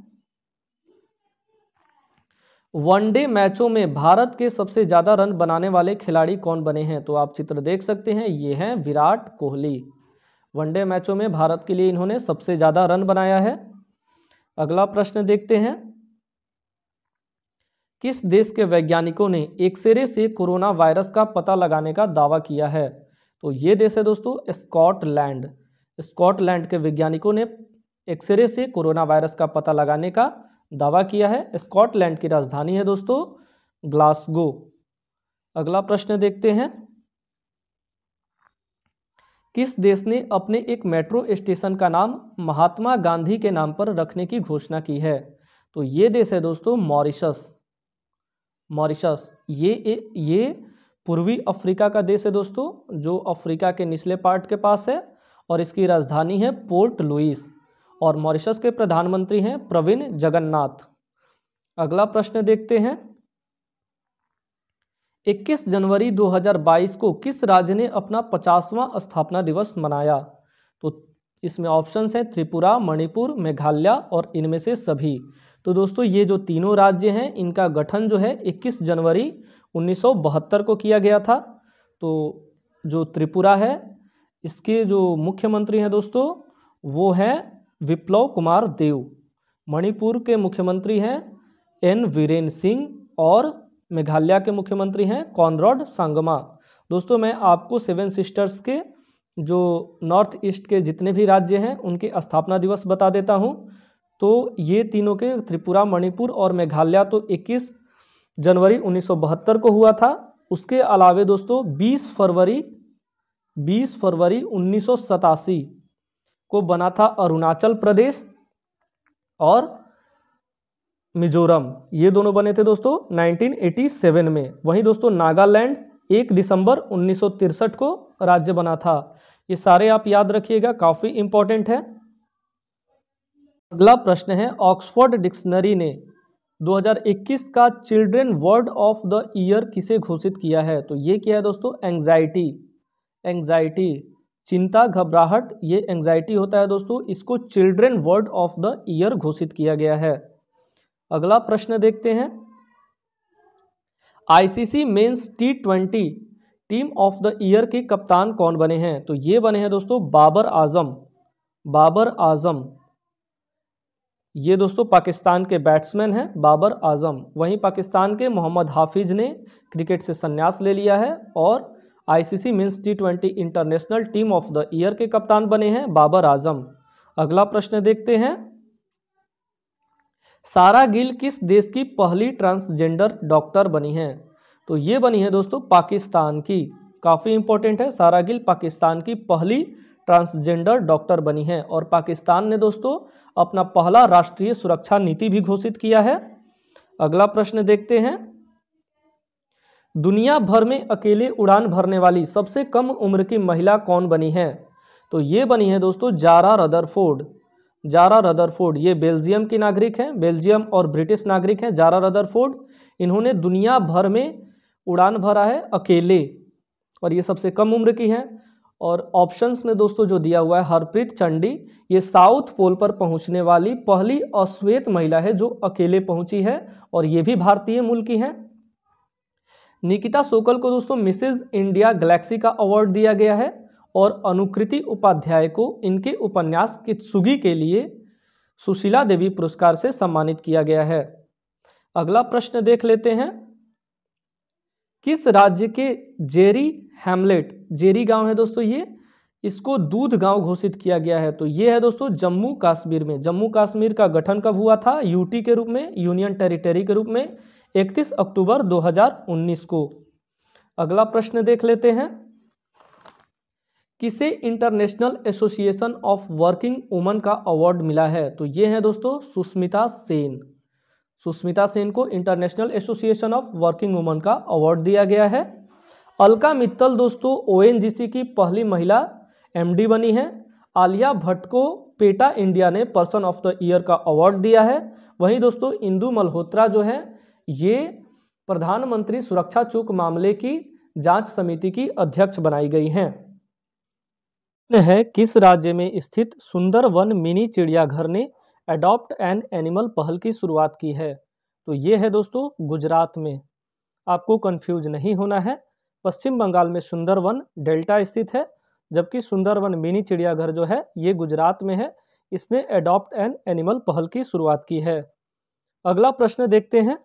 वनडे मैचों में भारत के सबसे ज्यादा रन बनाने वाले खिलाड़ी कौन बने हैं? तो आप चित्र देख सकते हैं, ये हैं विराट कोहली। वनडे मैचों में भारत के लिए इन्होंने सबसे ज्यादा रन बनाया है। अगला प्रश्न देखते हैं। किस देश के वैज्ञानिकों ने एक्सरे से कोरोना वायरस का पता लगाने का दावा किया है? तो ये देश है दोस्तों स्कॉटलैंड। स्कॉटलैंड के वैज्ञानिकों ने एक्सरे से कोरोना वायरस का पता लगाने का दावा किया है? स्कॉटलैंड की राजधानी है दोस्तों ग्लासगो। अगला प्रश्न देखते हैं, किस देश ने अपने एक मेट्रो स्टेशन का नाम महात्मा गांधी के नाम पर रखने की घोषणा की है? तो ये देश है दोस्तों मॉरिशस। मॉरिशस ये पूर्वी अफ्रीका का देश है दोस्तों, जो अफ्रीका के निचले पार्ट के पास है, और इसकी राजधानी है पोर्ट लुइस, और मॉरिशस के प्रधानमंत्री हैं प्रविण जगन्नाथ। अगला प्रश्न देखते हैं, 21 जनवरी 2022 को किस राज्य ने अपना 50वां स्थापना दिवस मनाया? तो इसमें ऑप्शंस हैं त्रिपुरा, मणिपुर, मेघालय और इनमें से सभी। तो दोस्तों ये जो तीनों राज्य हैं इनका गठन जो है 21 जनवरी 1972 को किया गया था। तो जो त्रिपुरा है इसके जो मुख्यमंत्री हैं दोस्तों वो हैं विप्लव कुमार देव, मणिपुर के मुख्यमंत्री हैं एन वीरेन सिंह, और मेघालय के मुख्यमंत्री हैं कॉनराड सांगमा। दोस्तों मैं आपको 7 सिस्टर्स के जो नॉर्थ ईस्ट के जितने भी राज्य हैं उनके स्थापना दिवस बता देता हूं। तो ये तीनों के त्रिपुरा, मणिपुर और मेघालय तो 21 जनवरी 1972 को हुआ था। उसके अलावे दोस्तों 20 फरवरी 1987 को बना था अरुणाचल प्रदेश और मिजोरम, ये दोनों बने थे दोस्तों 1987 में। वहीं दोस्तों नागालैंड 1 दिसंबर 1963 को राज्य बना था। ये सारे आप याद रखिएगा, काफ़ी इंपॉर्टेंट है। अगला प्रश्न है, ऑक्सफोर्ड डिक्शनरी ने 2021 का children word of the year किसे घोषित किया है? तो ये क्या है दोस्तों, एंग्जाइटी, चिंता, घबराहट, ये एंग्जाइटी होता है दोस्तों, इसको children word of the year घोषित किया गया है। अगला प्रश्न देखते हैं, ICC men's T20 team of the year के कप्तान कौन बने हैं? तो ये बने हैं दोस्तों बाबर आजम। ये दोस्तों पाकिस्तान के बैट्समैन हैं बाबर आजम। वहीं पाकिस्तान के मोहम्मद हाफिज ने क्रिकेट से संन्यास ले लिया है और ICC men's T20 international team of the year के कप्तान बने हैं बाबर आजम। अगला प्रश्न देखते हैं, सारा गिल किस देश की पहली ट्रांसजेंडर डॉक्टर बनी हैं? तो ये बनी है दोस्तों पाकिस्तान की। काफ़ी इंपॉर्टेंट है, सारा गिल पाकिस्तान की पहली ट्रांसजेंडर डॉक्टर बनी है। और पाकिस्तान ने दोस्तों अपना पहला राष्ट्रीय सुरक्षा नीति भी घोषित किया है। अगला प्रश्न देखते हैं, दुनिया भर में अकेले उड़ान भरने वाली सबसे कम उम्र की महिला कौन बनी है? तो ये बनी है दोस्तों जारा रदरफोर्ड। ये बेल्जियम की नागरिक हैं, बेल्जियम और ब्रिटिश नागरिक हैं जारा रदरफोर्ड। इन्होंने दुनिया भर में उड़ान भरा है अकेले, और ये सबसे कम उम्र की हैं। और ऑप्शंस में दोस्तों जो दिया हुआ है, हरप्रीत चंडी, ये साउथ पोल पर पहुंचने वाली पहली अश्वेत महिला है जो अकेले पहुंची है, और ये भी भारतीय मूल की हैं। निकिता सोकल को दोस्तों मिसेज इंडिया गैलेक्सी का अवार्ड दिया गया है, और अनुकृति उपाध्याय को इनके उपन्यास कित्सुगी के लिए सुशीला देवी पुरस्कार से सम्मानित किया गया है। अगला प्रश्न देख लेते हैं, किस राज्य के जेरी गांव है दोस्तों ये, इसको दूध गांव घोषित किया गया है? तो ये है दोस्तों जम्मू कश्मीर में। जम्मू कश्मीर का गठन कब हुआ था? यूटी के रूप में, यूनियन टेरिटरी के रूप में 31 अक्टूबर 2019 को। अगला प्रश्न देख लेते हैं, किसे international association of working woman का अवार्ड मिला है? तो ये है दोस्तों सुष्मिता सेन को international association of working woman का अवार्ड दिया गया है। अलका मित्तल दोस्तों ओएनजीसी की पहली महिला एमडी बनी है। आलिया भट्ट को पेटा इंडिया ने पर्सन ऑफ द ईयर का अवार्ड दिया है। वहीं दोस्तों इंदु मल्होत्रा जो है ये प्रधानमंत्री सुरक्षा चूक मामले की जांच समिति की अध्यक्ष बनाई गई हैं। है किस राज्य में स्थित सुंदरवन मिनी चिड़ियाघर ने अडॉप्ट एन एनिमल पहल की शुरुआत की है? तो ये है दोस्तों गुजरात में। आपको कंफ्यूज नहीं होना है, पश्चिम बंगाल में सुंदरवन डेल्टा स्थित है, जबकि सुंदरवन मिनी चिड़ियाघर जो है ये गुजरात में है। इसने अडॉप्ट एन एनिमल पहल की शुरुआत की है। अगला प्रश्न देखते हैं,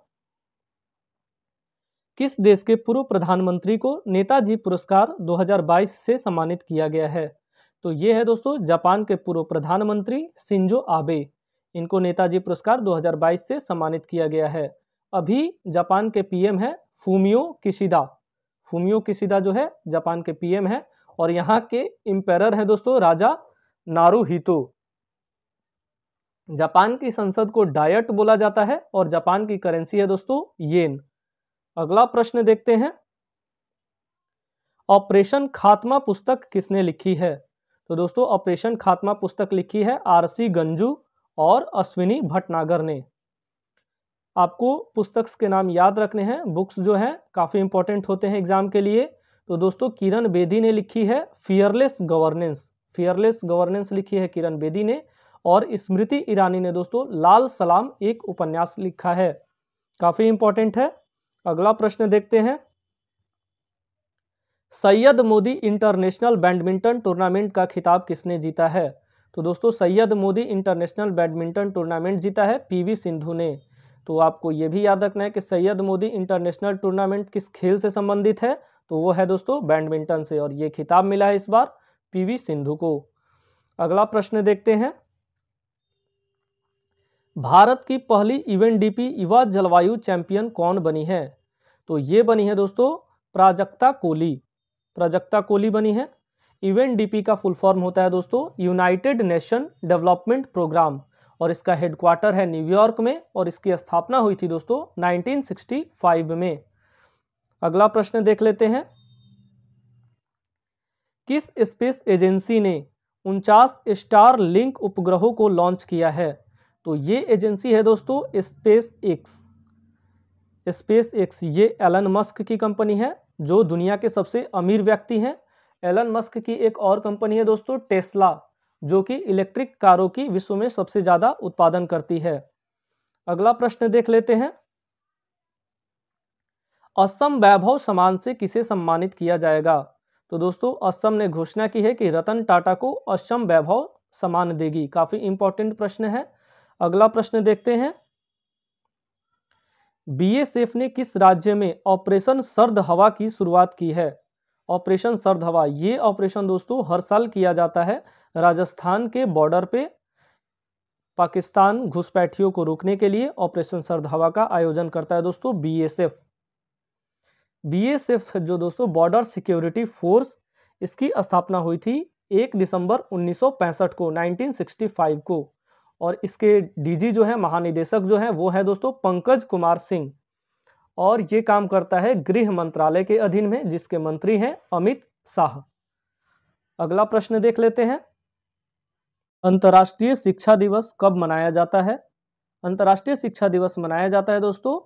किस देश के पूर्व प्रधानमंत्री को नेताजी पुरस्कार 2022 से सम्मानित किया गया है? तो ये है दोस्तों जापान के पूर्व प्रधानमंत्री शिंजो आबे। इनको नेताजी पुरस्कार 2022 से सम्मानित किया गया है। अभी जापान के पीएम है फूमियो किशिदा। फूमियो किशिदा जो है जापान के पीएम है और यहाँ के एम्पेरर है दोस्तों राजा नारुहितो। जापान की संसद को डायट बोला जाता है और जापान की करेंसी है दोस्तों येन। अगला प्रश्न देखते हैं, ऑपरेशन खात्मा पुस्तक किसने लिखी है? तो दोस्तों ऑपरेशन खात्मा पुस्तक लिखी है आरसी गंजू और अश्विनी भटनागर ने। आपको पुस्तक के नाम याद रखने हैं, बुक्स जो हैं काफ़ी इंपॉर्टेंट होते हैं एग्जाम के लिए। तो दोस्तों किरण बेदी ने लिखी है फियरलेस गवर्नेंस। फियरलेस गवर्नेंस लिखी है किरण बेदी ने। और स्मृति ईरानी ने दोस्तों लाल सलाम एक उपन्यास लिखा है, काफ़ी इंपॉर्टेंट है। अगला प्रश्न देखते हैं, Syed Modi international badminton tournament का खिताब किसने जीता है? तो दोस्तों Syed Modi international badminton tournament जीता है पीवी सिंधु ने। तो आपको ये भी याद रखना है कि सैयद मोदी इंटरनेशनल टूर्नामेंट किस खेल से संबंधित है, तो वो है दोस्तों बैडमिंटन से, और ये खिताब मिला है इस बार पीवी सिंधु को। अगला प्रश्न देखते हैं, भारत की पहली यूएनडीपी युवा जलवायु चैंपियन कौन बनी है? तो ये बनी है दोस्तों प्राजक्ता कोली। प्राजक्ता कोली बनी है। यूएनडीपी का फुल फॉर्म होता है दोस्तों यूनाइटेड नेशन डेवलपमेंट प्रोग्राम, और इसका हेडक्वार्टर है न्यूयॉर्क में, और इसकी स्थापना हुई थी दोस्तों 1965 में। अगला प्रश्न देख लेते हैं, किस स्पेस एजेंसी ने 49 स्टार लिंक उपग्रहों को लॉन्च किया है? तो ये एजेंसी है दोस्तों स्पेस एक्स। स्पेस एक्स ये एलन मस्क की कंपनी है, जो दुनिया के सबसे अमीर व्यक्ति हैं। एलन मस्क की एक और कंपनी है दोस्तों टेस्ला, जो कि इलेक्ट्रिक कारों की विश्व में सबसे ज़्यादा उत्पादन करती है। अगला प्रश्न देख लेते हैं, असम वैभव सम्मान से किसे सम्मानित किया जाएगा? तो दोस्तों असम ने घोषणा की है कि रतन टाटा को असम वैभव सम्मान देगी। काफ़ी इंपॉर्टेंट प्रश्न है। अगला प्रश्न देखते हैं, बीएसएफ ने किस राज्य में ऑपरेशन सर्द हवा की शुरुआत की है? ऑपरेशन सर्द हवा ये ऑपरेशन दोस्तों हर साल किया जाता है राजस्थान के बॉर्डर पे पाकिस्तान घुसपैठियों को रोकने के लिए ऑपरेशन सर्द हवा का आयोजन करता है दोस्तों बीएसएफ। बीएसएफ जो दोस्तों बॉर्डर सिक्योरिटी फोर्स, इसकी स्थापना हुई थी 1 दिसंबर 1965 को 1965 को, और इसके डीजी जो है महानिदेशक जो है वो है दोस्तों पंकज कुमार सिंह, और ये काम करता है गृह मंत्रालय के अधीन में, जिसके मंत्री हैं अमित शाह। अगला प्रश्न देख लेते हैं, अंतर्राष्ट्रीय शिक्षा दिवस कब मनाया जाता है? अंतर्राष्ट्रीय शिक्षा दिवस मनाया जाता है दोस्तों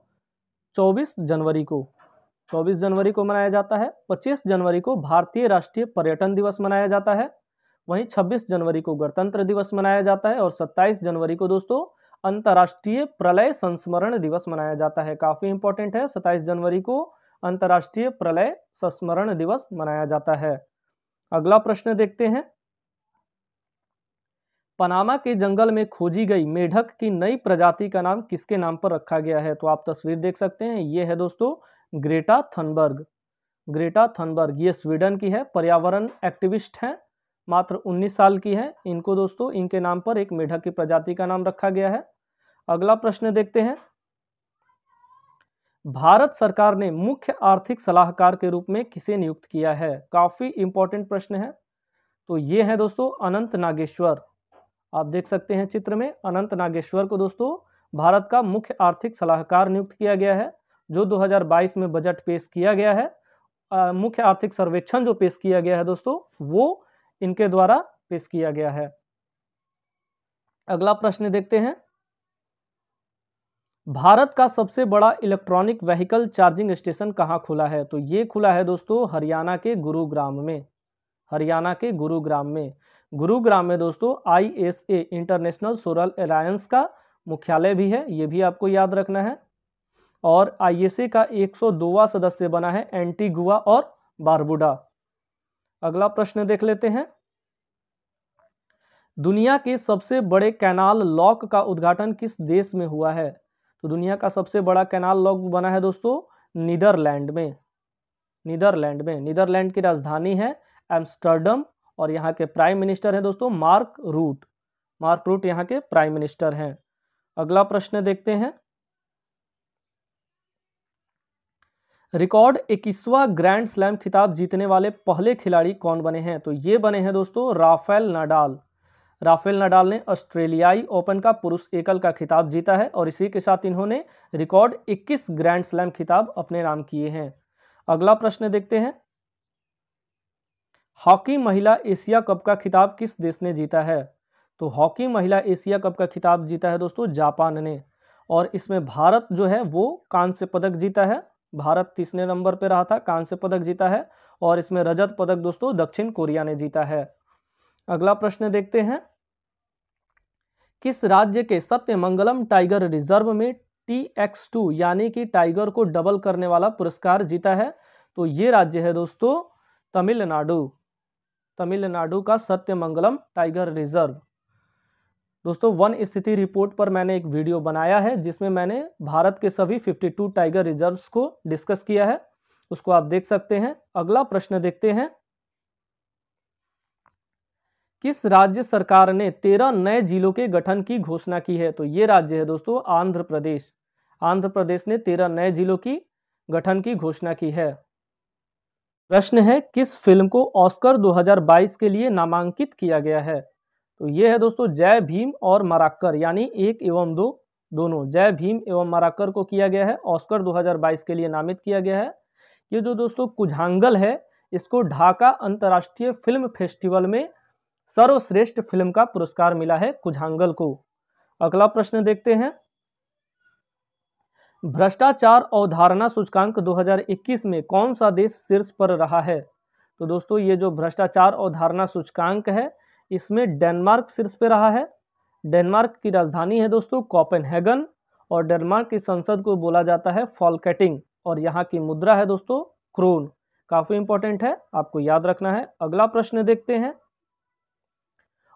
24 जनवरी को। 24 जनवरी को मनाया जाता है। 25 जनवरी को भारतीय राष्ट्रीय पर्यटन दिवस मनाया जाता है। वहीं 26 जनवरी को गणतंत्र दिवस मनाया जाता है, और 27 जनवरी को दोस्तों अंतर्राष्ट्रीय प्रलय संस्मरण दिवस मनाया जाता है। काफ़ी इंपॉर्टेंट है, 27 जनवरी को अंतर्राष्ट्रीय प्रलय संस्मरण दिवस मनाया जाता है। अगला प्रश्न देखते हैं, पनामा के जंगल में खोजी गई मेढक की नई प्रजाति का नाम किसके नाम पर रखा गया है? तो आप तस्वीर देख सकते हैं, ये है दोस्तों ग्रेटा थनबर्ग। ग्रेटा थनबर्ग ये स्वीडन की है, पर्यावरण एक्टिविस्ट हैं, मात्र 19 साल की है। इनको दोस्तों इनके नाम पर एक मेढक की प्रजाति का नाम रखा गया है। अगला प्रश्न देखते हैं, भारत सरकार ने मुख्य आर्थिक सलाहकार के रूप में किसे नियुक्त किया है? काफी इंपॉर्टेंट प्रश्न है। तो ये है दोस्तों अनंत नागेश्वर। आप देख सकते हैं चित्र में, अनंत नागेश्वर को दोस्तों भारत का मुख्य आर्थिक सलाहकार नियुक्त किया गया है। जो 2022 में बजट पेश किया गया है, मुख्य आर्थिक सर्वेक्षण जो पेश किया गया है दोस्तों, वो इनके द्वारा पेश किया गया है। अगला प्रश्न देखते हैं, भारत का सबसे बड़ा इलेक्ट्रॉनिक व्हीकल चार्जिंग स्टेशन कहाँ खुला है? तो ये खुला है दोस्तों हरियाणा के गुरुग्राम में। हरियाणा के गुरुग्राम में। गुरुग्राम में दोस्तों ISA इंटरनेशनल सोलर अलायंस का मुख्यालय भी है, ये भी आपको याद रखना है। और ISA का 102वां सदस्य बना है एंटीगुआ और बारबुडा। अगला प्रश्न देख लेते हैं, दुनिया के सबसे बड़े कैनाल लॉक का उद्घाटन किस देश में हुआ है? तो दुनिया का सबसे बड़ा कैनाल लॉक बना है दोस्तों नीदरलैंड में। नीदरलैंड में। नीदरलैंड की राजधानी है एम्स्टर्डम, और यहाँ के प्राइम मिनिस्टर हैं दोस्तों मार्क रूट। मार्क रूट यहाँ के प्राइम मिनिस्टर हैं। अगला प्रश्न देखते हैं, रिकॉर्ड 21वां ग्रैंड स्लैम खिताब जीतने वाले पहले खिलाड़ी कौन बने हैं? तो ये बने हैं दोस्तों राफेल नडाल। राफेल नडाल ने ऑस्ट्रेलियाई ओपन का पुरुष एकल का खिताब जीता है और इसी के साथ इन्होंने रिकॉर्ड 21 ग्रैंड स्लैम खिताब अपने नाम किए हैं। अगला प्रश्न देखते हैं, हॉकी महिला एशिया कप का खिताब किस देश ने जीता है? तो हॉकी महिला एशिया कप का खिताब जीता है दोस्तों जापान ने, और इसमें भारत जो है वो कांस्य पदक जीता है। भारत तीसरे नंबर पर रहा था, कांस्य पदक जीता है, और इसमें रजत पदक दोस्तों दक्षिण कोरिया ने जीता है। अगला प्रश्न देखते हैं, किस राज्य के सत्यमंगलम टाइगर रिजर्व में TX2 यानी कि टाइगर को डबल करने वाला पुरस्कार जीता है? तो ये राज्य है दोस्तों तमिलनाडु। तमिलनाडु का सत्यमंगलम टाइगर रिजर्व। दोस्तों वन स्थिति रिपोर्ट पर मैंने एक वीडियो बनाया है जिसमें मैंने भारत के सभी 52 टाइगर रिजर्व्स को डिस्कस किया है, उसको आप देख सकते हैं। अगला प्रश्न देखते हैं, किस राज्य सरकार ने 13 नए जिलों के गठन की घोषणा की है? तो ये राज्य है दोस्तों आंध्र प्रदेश। आंध्र प्रदेश ने 13 नए जिलों की गठन की घोषणा की है। प्रश्न है, किस फिल्म को ऑस्कर 2022 के लिए नामांकित किया गया है? तो ये है दोस्तों जय भीम और मराक्कर, यानी 1 एवं 2 दोनों, जय भीम एवं मराक्कर को किया गया है, ऑस्कर 2022 के लिए नामित किया गया है। ये जो दोस्तों कुझांगल है, इसको ढाका अंतर्राष्ट्रीय फिल्म फेस्टिवल में सर्वश्रेष्ठ फिल्म का पुरस्कार मिला है कुझांगल को। अगला प्रश्न देखते हैं, भ्रष्टाचार अवधारणा सूचकांक 2021 में कौन सा देश शीर्ष पर रहा है? तो दोस्तों ये जो भ्रष्टाचार अवधारणा सूचकांक है इसमें डेनमार्क शीर्ष पे रहा है। डेनमार्क की राजधानी है दोस्तों कोपेनहेगन, और डेनमार्क की संसद को बोला जाता है फॉल्केटिंग, और यहाँ की मुद्रा है दोस्तों क्रोन। काफी इंपॉर्टेंट है, आपको याद रखना है। अगला प्रश्न देखते हैं,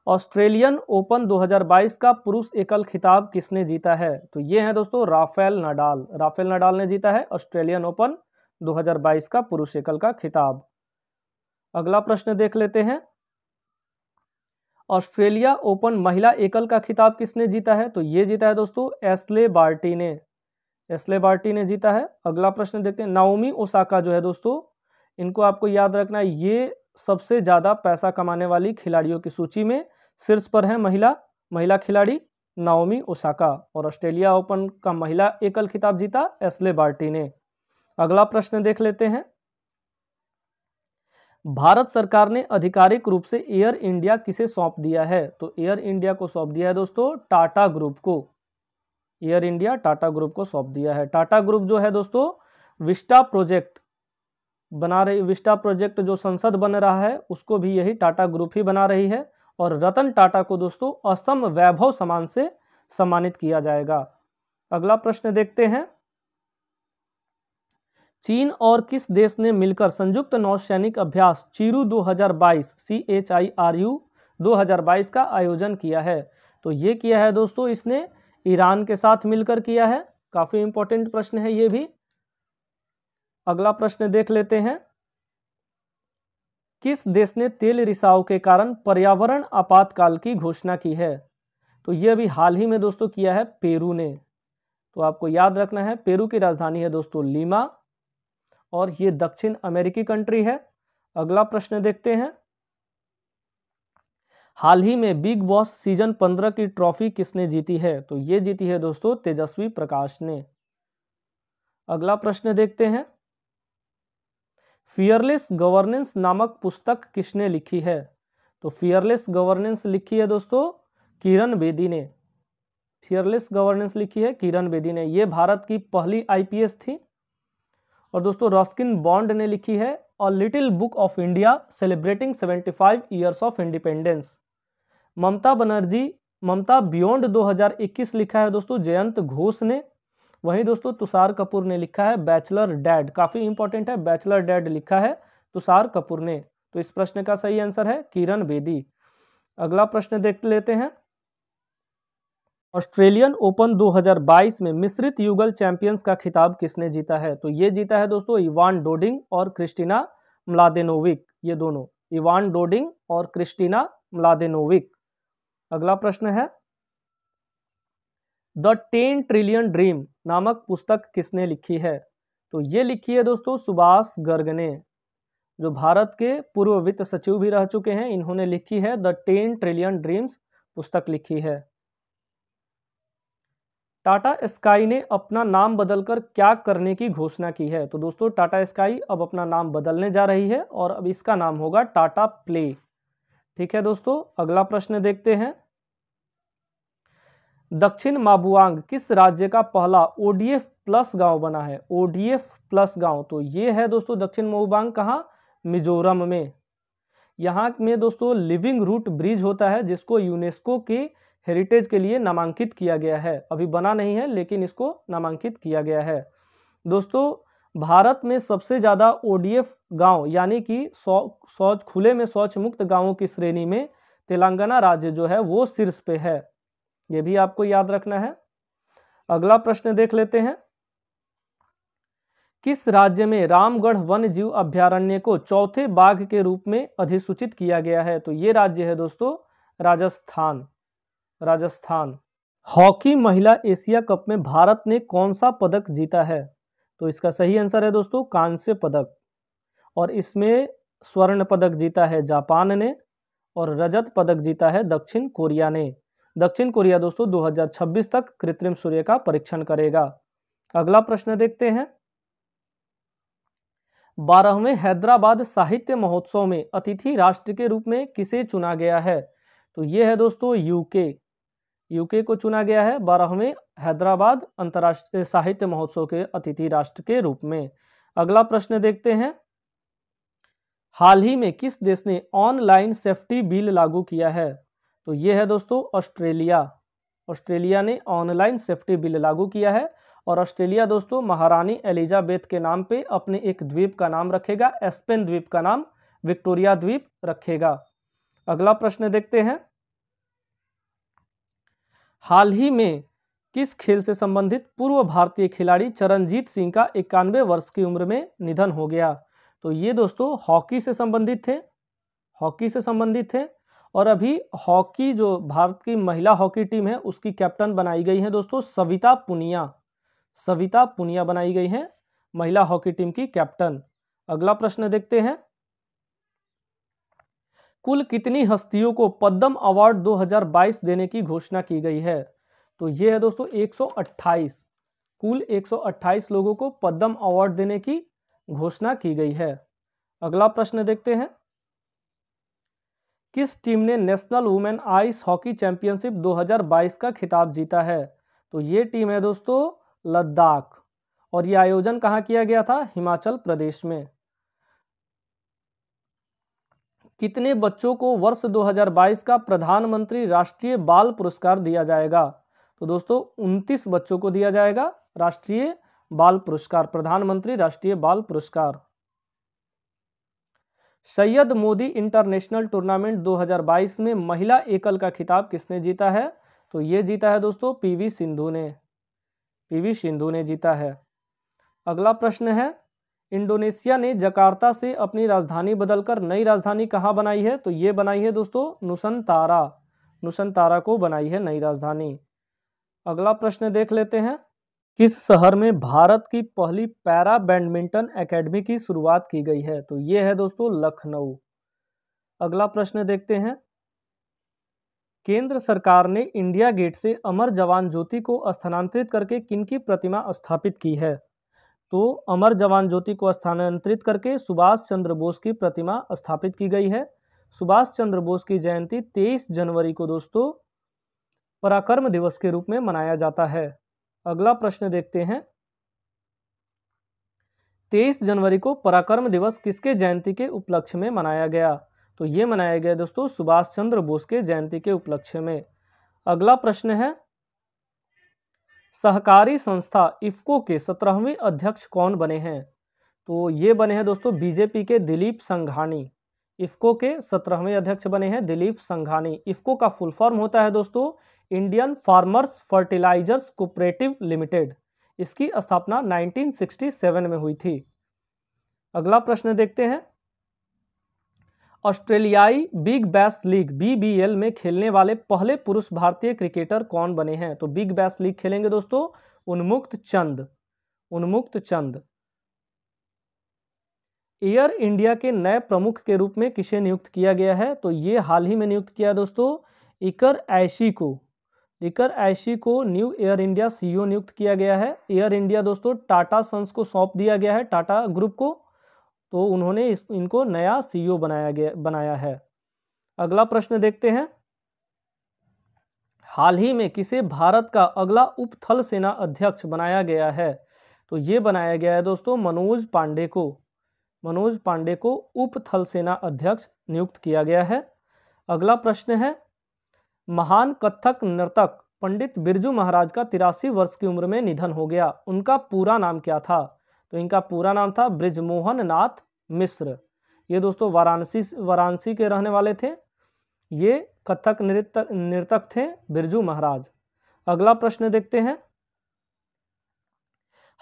ऑस्ट्रेलियन ओपन 2022 का पुरुष एकल खिताब किसने जीता है? तो ये है दोस्तों राफेल नडाल। राफेल नडाल ने जीता है ऑस्ट्रेलियन ओपन 2022 का पुरुष एकल का खिताब। अगला प्रश्न देख लेते हैं, ऑस्ट्रेलिया ओपन महिला एकल का खिताब किसने जीता है? तो ये जीता है दोस्तों एस्ले बार्टी ने। एस्ले बार्टी ने जीता है। अगला प्रश्न देखते हैं, नाओमी ओसाका जो है दोस्तों, इनको आपको याद रखना है, ये सबसे ज्यादा पैसा कमाने वाली खिलाड़ियों की सूची में शीर्ष पर है महिला खिलाड़ी नाओमी ओसाका, और ऑस्ट्रेलिया ओपन का महिला एकल खिताब जीता एस्ले बार्टी ने। अगला प्रश्न देख लेते हैं, भारत सरकार ने आधिकारिक रूप से एयर इंडिया किसे सौंप दिया है? तो एयर इंडिया को सौंप दिया है दोस्तों टाटा ग्रुप को। एयर इंडिया टाटा ग्रुप को सौंप दिया है। टाटा ग्रुप जो है दोस्तों विस्टा प्रोजेक्ट बना रही, विस्टा प्रोजेक्ट जो संसद बन रहा है उसको भी यही टाटा ग्रुप ही बना रही है, और रतन टाटा को दोस्तों असम वैभव सम्मान से सम्मानित किया जाएगा। अगला प्रश्न देखते हैं, चीन और किस देश ने मिलकर संयुक्त नौसैनिक अभ्यास चीरू 2022 CHIRU 2022 का आयोजन किया है? तो ये किया है दोस्तों इसने ईरान के साथ मिलकर किया है। काफी इंपॉर्टेंट प्रश्न है ये भी। अगला प्रश्न देख लेते हैं, किस देश ने तेल रिसाव के कारण पर्यावरण आपातकाल की घोषणा की है? तो ये अभी हाल ही में दोस्तों किया है पेरू ने। तो आपको याद रखना है, पेरू की राजधानी है दोस्तों लीमा, और ये दक्षिण अमेरिकी कंट्री है। अगला प्रश्न देखते हैं, हाल ही में बिग बॉस सीजन 15 की ट्रॉफी किसने जीती है? तो ये जीती है दोस्तों तेजस्वी प्रकाश ने। अगला प्रश्न देखते हैं, फियरलेस गवर्नेंस नामक पुस्तक किसने लिखी है? तो फियरलेस गवर्नेंस लिखी है दोस्तों किरण बेदी ने। फियरलेस गवर्नेंस लिखी है किरण बेदी ने। ये भारत की पहली IPS थी। और दोस्तों रस्किन बॉन्ड ने लिखी है a little book of India celebrating 75 years of independence. Mamata Banerjee Mamata beyond 2021 लिखा है दोस्तों जयंत घोष ने। वहीं दोस्तों तुषार कपूर ने लिखा है बैचलर डैड, काफी इंपॉर्टेंट है, बैचलर डैड लिखा है तुषार कपूर ने। तो इस प्रश्न का सही आंसर है किरण बेदी। अगला प्रश्न देख लेते हैं, ऑस्ट्रेलियन ओपन 2022 में मिश्रित युगल चैंपियंस का खिताब किसने जीता है? तो ये जीता है दोस्तों इवान डोडिंग और क्रिस्टिना म्लादेनोविक, ये दोनों, इवान डोडिंग और क्रिस्टीना म्लादेनोविक। अगला प्रश्न है, द 10 ट्रिलियन ड्रीम नामक पुस्तक किसने लिखी है? तो ये लिखी है दोस्तों सुभाष गर्ग ने, जो भारत के पूर्व वित्त सचिव भी रह चुके हैं। इन्होंने लिखी है द 10 ट्रिलियन ड्रीम्स पुस्तक लिखी है। टाटा स्काई ने अपना नाम बदलकर क्या करने की घोषणा की है? तो दोस्तों टाटा स्काई अब अपना नाम बदलने जा रही है और अब इसका नाम होगा टाटा प्ले। ठीक है दोस्तों, अगला प्रश्न देखते हैं, दक्षिण माबुआंग किस राज्य का पहला ओडीएफ प्लस गांव बना है? ओडीएफ प्लस गांव, तो ये है दोस्तों दक्षिण माबुआंग, कहाँ? मिजोरम में। यहाँ में दोस्तों लिविंग रूट ब्रिज होता है जिसको यूनेस्को के हेरिटेज के लिए नामांकित किया गया है। अभी बना नहीं है लेकिन इसको नामांकित किया गया है। दोस्तों भारत में सबसे ज़्यादा ओडीएफ गांव यानी कि शौच खुले में शौच मुक्त गांवों की श्रेणी में तेलंगाना राज्य जो है वो शीर्ष पे है, ये भी आपको याद रखना है। अगला प्रश्न देख लेते हैं, किस राज्य में रामगढ़ वन्य जीव अभयारण्य को चौथे बाघ के रूप में अधिसूचित किया गया है? तो ये राज्य है दोस्तों राजस्थान। राजस्थान। हॉकी महिला एशिया कप में भारत ने कौन सा पदक जीता है? तो इसका सही आंसर है दोस्तों कांस्य पदक, और इसमें स्वर्ण पदक जीता है जापान ने और रजत पदक जीता है दक्षिण कोरिया ने। दक्षिण कोरिया दोस्तों 2026 तक कृत्रिम सूर्य का परीक्षण करेगा। अगला प्रश्न देखते हैं, 12वें हैदराबाद साहित्य महोत्सव में अतिथि राष्ट्र के रूप में किसे चुना गया है? तो ये है दोस्तों यूके को चुना गया है 12वें हैदराबाद अंतर्राष्ट्रीय साहित्य महोत्सव के अतिथि राष्ट्र के रूप में। अगला प्रश्न देखते हैं, हाल ही में किस देश ने ऑनलाइन सेफ्टी बिल लागू किया है? तो ये है दोस्तों ऑस्ट्रेलिया। ऑस्ट्रेलिया ने ऑनलाइन सेफ्टी बिल लागू किया है और ऑस्ट्रेलिया दोस्तों महारानी एलिजाबेथ के नाम पे अपने एक द्वीप का नाम रखेगा, एस्पेन द्वीप का नाम विक्टोरिया द्वीप रखेगा। अगला प्रश्न देखते हैं, हाल ही में किस खेल से संबंधित पूर्व भारतीय खिलाड़ी चरणजीत सिंह का 91 वर्ष की उम्र में निधन हो गया? तो ये दोस्तों हॉकी से संबंधित थे और अभी हॉकी जो भारत की महिला हॉकी टीम है उसकी कैप्टन बनाई गई है दोस्तों सविता पुनिया बनाई गई है महिला हॉकी टीम की कैप्टन। अगला प्रश्न देखते हैं, कुल कितनी हस्तियों को पद्म अवार्ड 2022 देने की घोषणा की गई है? तो ये है दोस्तों 128, कुल 128 लोगों को पद्म अवार्ड देने की घोषणा की गई है। अगला प्रश्न देखते हैं, किस टीम ने national women ice hockey championship 2022 का खिताब जीता है? तो ये टीम है दोस्तों लद्दाख, और यह आयोजन कहाँ किया गया था? हिमाचल प्रदेश में। कितने बच्चों को वर्ष 2022 का प्रधानमंत्री राष्ट्रीय बाल पुरस्कार दिया जाएगा? तो दोस्तों 29 बच्चों को दिया जाएगा राष्ट्रीय बाल पुरस्कार, प्रधानमंत्री राष्ट्रीय बाल पुरस्कार। सैयद मोदी इंटरनेशनल टूर्नामेंट 2022 में महिला एकल का खिताब किसने जीता है? तो ये जीता है दोस्तों पीवी सिंधु ने जीता है। अगला प्रश्न है, इंडोनेशिया ने जकार्ता से अपनी राजधानी बदलकर नई राजधानी कहाँ बनाई है? तो ये बनाई है दोस्तों नुसंतारा को बनाई है नई राजधानी। अगला प्रश्न देख लेते हैं, किस शहर में भारत की पहली पैरा बैडमिंटन एकेडमी की शुरुआत की गई है? तो ये है दोस्तों लखनऊ। अगला प्रश्न देखते हैं, केंद्र सरकार ने इंडिया गेट से अमर जवान ज्योति को स्थानांतरित करके किनकी प्रतिमा स्थापित की है? तो अमर जवान ज्योति को स्थानांतरित करके सुभाष चंद्र बोस की प्रतिमा स्थापित की गई है। सुभाष चंद्र बोस की जयंती 23 जनवरी को दोस्तों पराक्रम दिवस के रूप में मनाया जाता है। अगला प्रश्न देखते हैं, 23 जनवरी को पराक्रम दिवस किसके जयंती के उपलक्ष्य में मनाया गया? तो ये मनाया गया दोस्तों सुभाष चंद्र बोस के जयंती के उपलक्ष्य में। अगला प्रश्न है, सहकारी संस्था इफ्को के 17वें अध्यक्ष कौन बने हैं? तो ये बने हैं दोस्तों बीजेपी के दिलीप संघानी। इफ्को के 17वें अध्यक्ष बने हैं दिलीप संघानी। इफ्को का फुल फॉर्म होता है दोस्तों Indian farmers fertilisers cooperative limited. इसकी स्थापना 1967 में हुई थी। अगला प्रश्न देखते हैं, ऑस्ट्रेलियाई बिग बैश लीग BBL में खेलने वाले पहले पुरुष भारतीय क्रिकेटर कौन बने हैं? तो बिग बैश लीग खेलेंगे दोस्तों उन्मुक्त चंद। उन्मुक्त चंद। एयर इंडिया के नए प्रमुख के रूप में किसे नियुक्त किया गया है? तो ये हाल ही में नियुक्त किया दोस्तों इकर ऐशी को। इकर ऐशी को न्यू एयर इंडिया CEO नियुक्त किया गया है। एयर इंडिया दोस्तों टाटा सन्स को सौंप दिया गया है, टाटा ग्रुप को, तो उन्होंने इनको नया CEO बनाया है। अगला प्रश्न देखते हैं, हाल ही में किसे भारत का अगला उप थल सेना अध्यक्ष बनाया गया है? तो ये बनाया गया है दोस्तों मनोज पांडे को। मनोज पांडे को उप थल सेना अध्यक्ष नियुक्त किया गया है। अगला प्रश्न है, महान कथक नर्तक पंडित बिरजू महाराज का 83 वर्ष की उम्र में निधन हो गया, उनका पूरा नाम क्या था? तो इनका पूरा नाम था बृजमोहन नाथ मिश्र। ये दोस्तों वाराणसी के रहने वाले थे। ये कथक नृतक थे बिरजू महाराज। अगला प्रश्न देखते हैं,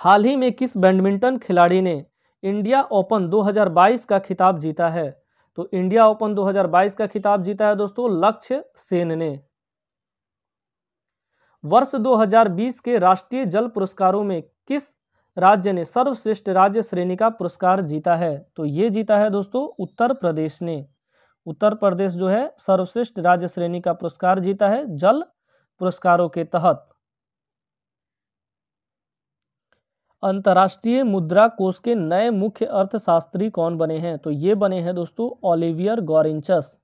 हाल ही में किस बैडमिंटन खिलाड़ी ने इंडिया ओपन 2022 का खिताब जीता है? तो इंडिया ओपन 2022 का खिताब जीता है दोस्तों लक्ष्य सेन ने। वर्ष 2020 के राष्ट्रीय जल पुरस्कारों में किस राज्य ने सर्वश्रेष्ठ राज्य श्रेणी का पुरस्कार जीता है? तो ये जीता है दोस्तों उत्तर प्रदेश ने। उत्तर प्रदेश जो है सर्वश्रेष्ठ राज्य श्रेणी का पुरस्कार जीता है जल पुरस्कारों के तहत। अंतर्राष्ट्रीय मुद्रा कोष के नए मुख्य अर्थशास्त्री कौन बने हैं? तो ये बने हैं दोस्तों ओलिवियर गॉरेंचस।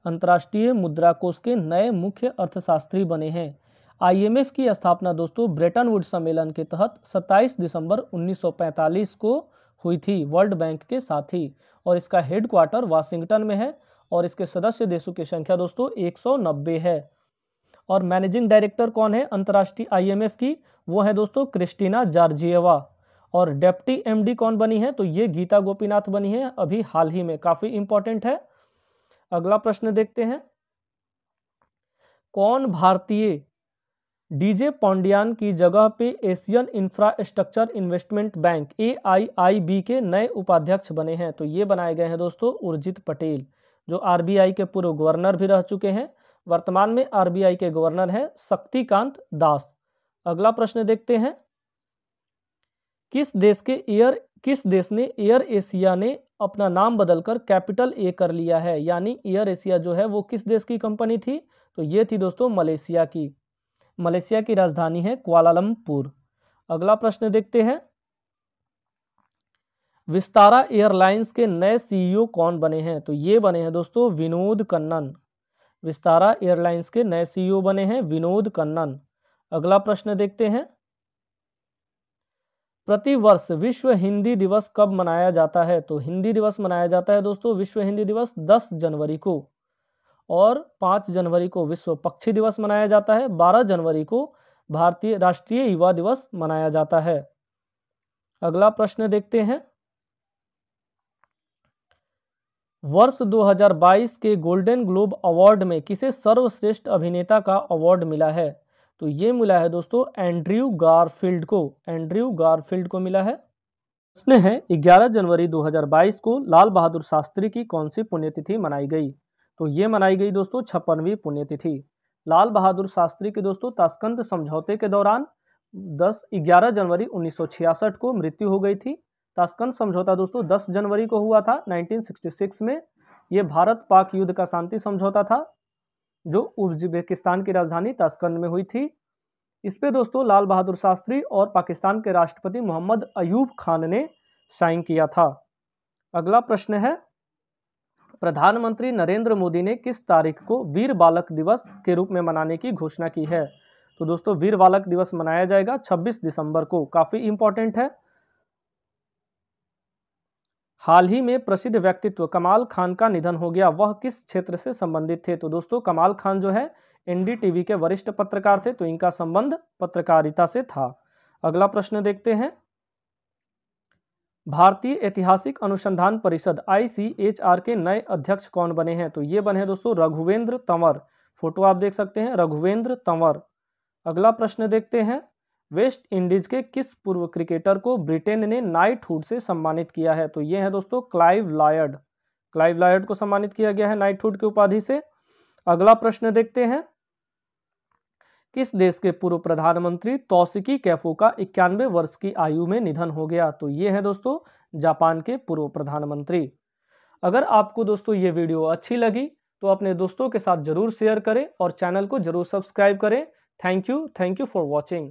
अंतर्राष्ट्रीय मुद्रा कोष के नए मुख्य अर्थशास्त्री बने हैं। IMF की स्थापना दोस्तों ब्रेटन वुड सम्मेलन के तहत 27 दिसंबर 1945 को हुई थी वर्ल्ड बैंक के साथ ही, और इसका हेडक्वार्टर वाशिंगटन में है, और इसके सदस्य देशों की संख्या दोस्तों 190 है। और मैनेजिंग डायरेक्टर कौन है अंतर्राष्ट्रीय IMF की? वो है दोस्तों क्रिस्टीना जॉर्जिएवा। और डेप्टी MD कौन बनी है? तो ये गीता गोपीनाथ बनी है अभी हाल ही में, काफी इंपॉर्टेंट है। अगला प्रश्न देखते हैं, कौन भारतीय DJ पांड्यान की जगह पे Asian infrastructure investment bank AIIB के नए उपाध्यक्ष बने हैं? तो ये बनाए गए हैं दोस्तों उर्जित पटेल, जो RBI के पूर्व गवर्नर भी रह चुके हैं। वर्तमान में RBI के गवर्नर हैं शक्तिकांत दास। अगला प्रश्न देखते हैं, किस देश ने एयर एशिया ने अपना नाम बदलकर कैपिटल A कर लिया है? यानी एयर एशिया जो है वो किस देश की कंपनी थी? तो ये थी दोस्तों मलेशिया की। मलेशिया की राजधानी है कुआलालंपुर। अगला प्रश्न देखते हैं, विस्तारा एयरलाइंस के नए CEO कौन बने हैं? तो ये बने हैं दोस्तों विनोद कन्नन। विस्तारा एयरलाइंस के नए CEO बने हैं विनोद कन्नन। अगला प्रश्न देखते हैं, प्रतिवर्ष विश्व हिंदी दिवस कब मनाया जाता है? तो हिंदी दिवस मनाया जाता है दोस्तों विश्व हिंदी दिवस 10 जनवरी को, और 5 जनवरी को विश्व पक्षी दिवस मनाया जाता है, 12 जनवरी को भारतीय राष्ट्रीय युवा दिवस मनाया जाता है। अगला प्रश्न देखते हैं, वर्ष 2022 के गोल्डन ग्लोब अवार्ड में किसे सर्वश्रेष्ठ अभिनेता का अवार्ड मिला है? तो ये मिला है दोस्तों एंड्रयू गारफील्ड को। एंड्रयू गारफील्ड को मिला है। प्रश्न है 11 जनवरी 2022 को लाल बहादुर शास्त्री की कौन सी पुण्यतिथि मनाई गई? तो ये मनाई गई दोस्तों 56वीं पुण्यतिथि। लाल बहादुर शास्त्री की दोस्तों ताशकंद समझौते के दौरान 11 जनवरी 1966 को मृत्यु हो गई थी। ताशकंद समझौता दोस्तों 10 जनवरी को हुआ था 1966 में। ये भारत पाक युद्ध का शांति समझौता था जो उज्बेकिस्तान की राजधानी ताशकंद में हुई थी। इस पे दोस्तों लाल बहादुर शास्त्री और पाकिस्तान के राष्ट्रपति मोहम्मद अयूब खान ने साइन किया था। अगला प्रश्न है, प्रधानमंत्री नरेंद्र मोदी ने किस तारीख को वीर बालक दिवस के रूप में मनाने की घोषणा की है? तो दोस्तों वीर बालक दिवस मनाया जाएगा 26 दिसंबर को, काफी इंपॉर्टेंट है। हाल ही में प्रसिद्ध व्यक्तित्व कमाल खान का निधन हो गया, वह किस क्षेत्र से संबंधित थे? तो दोस्तों कमाल खान जो है NDTV के वरिष्ठ पत्रकार थे, तो इनका संबंध पत्रकारिता से था। अगला प्रश्न देखते हैं, भारतीय ऐतिहासिक अनुसंधान परिषद ICHR के नए अध्यक्ष कौन बने हैं? तो ये बने हैं दोस्तों रघुवेंद्र तंवर। फोटो आप देख सकते हैं, रघुवेंद्र तंवर। अगला प्रश्न देखते हैं, वेस्ट इंडीज के किस पूर्व क्रिकेटर को ब्रिटेन ने नाइटहुड से सम्मानित किया है? तो ये है दोस्तों क्लाइव लॉयड। क्लाइव लायड को सम्मानित किया गया है नाइटहुड की उपाधि से। अगला प्रश्न देखते हैं, किस देश के पूर्व प्रधानमंत्री तौसिकी कैफो का 91 वर्ष की आयु में निधन हो गया? तो ये है दोस्तों जापान के पूर्व प्रधानमंत्री। अगर आपको दोस्तों ये वीडियो अच्छी लगी तो अपने दोस्तों के साथ जरूर शेयर करें और चैनल को जरूर सब्सक्राइब करें। Thank you for watching.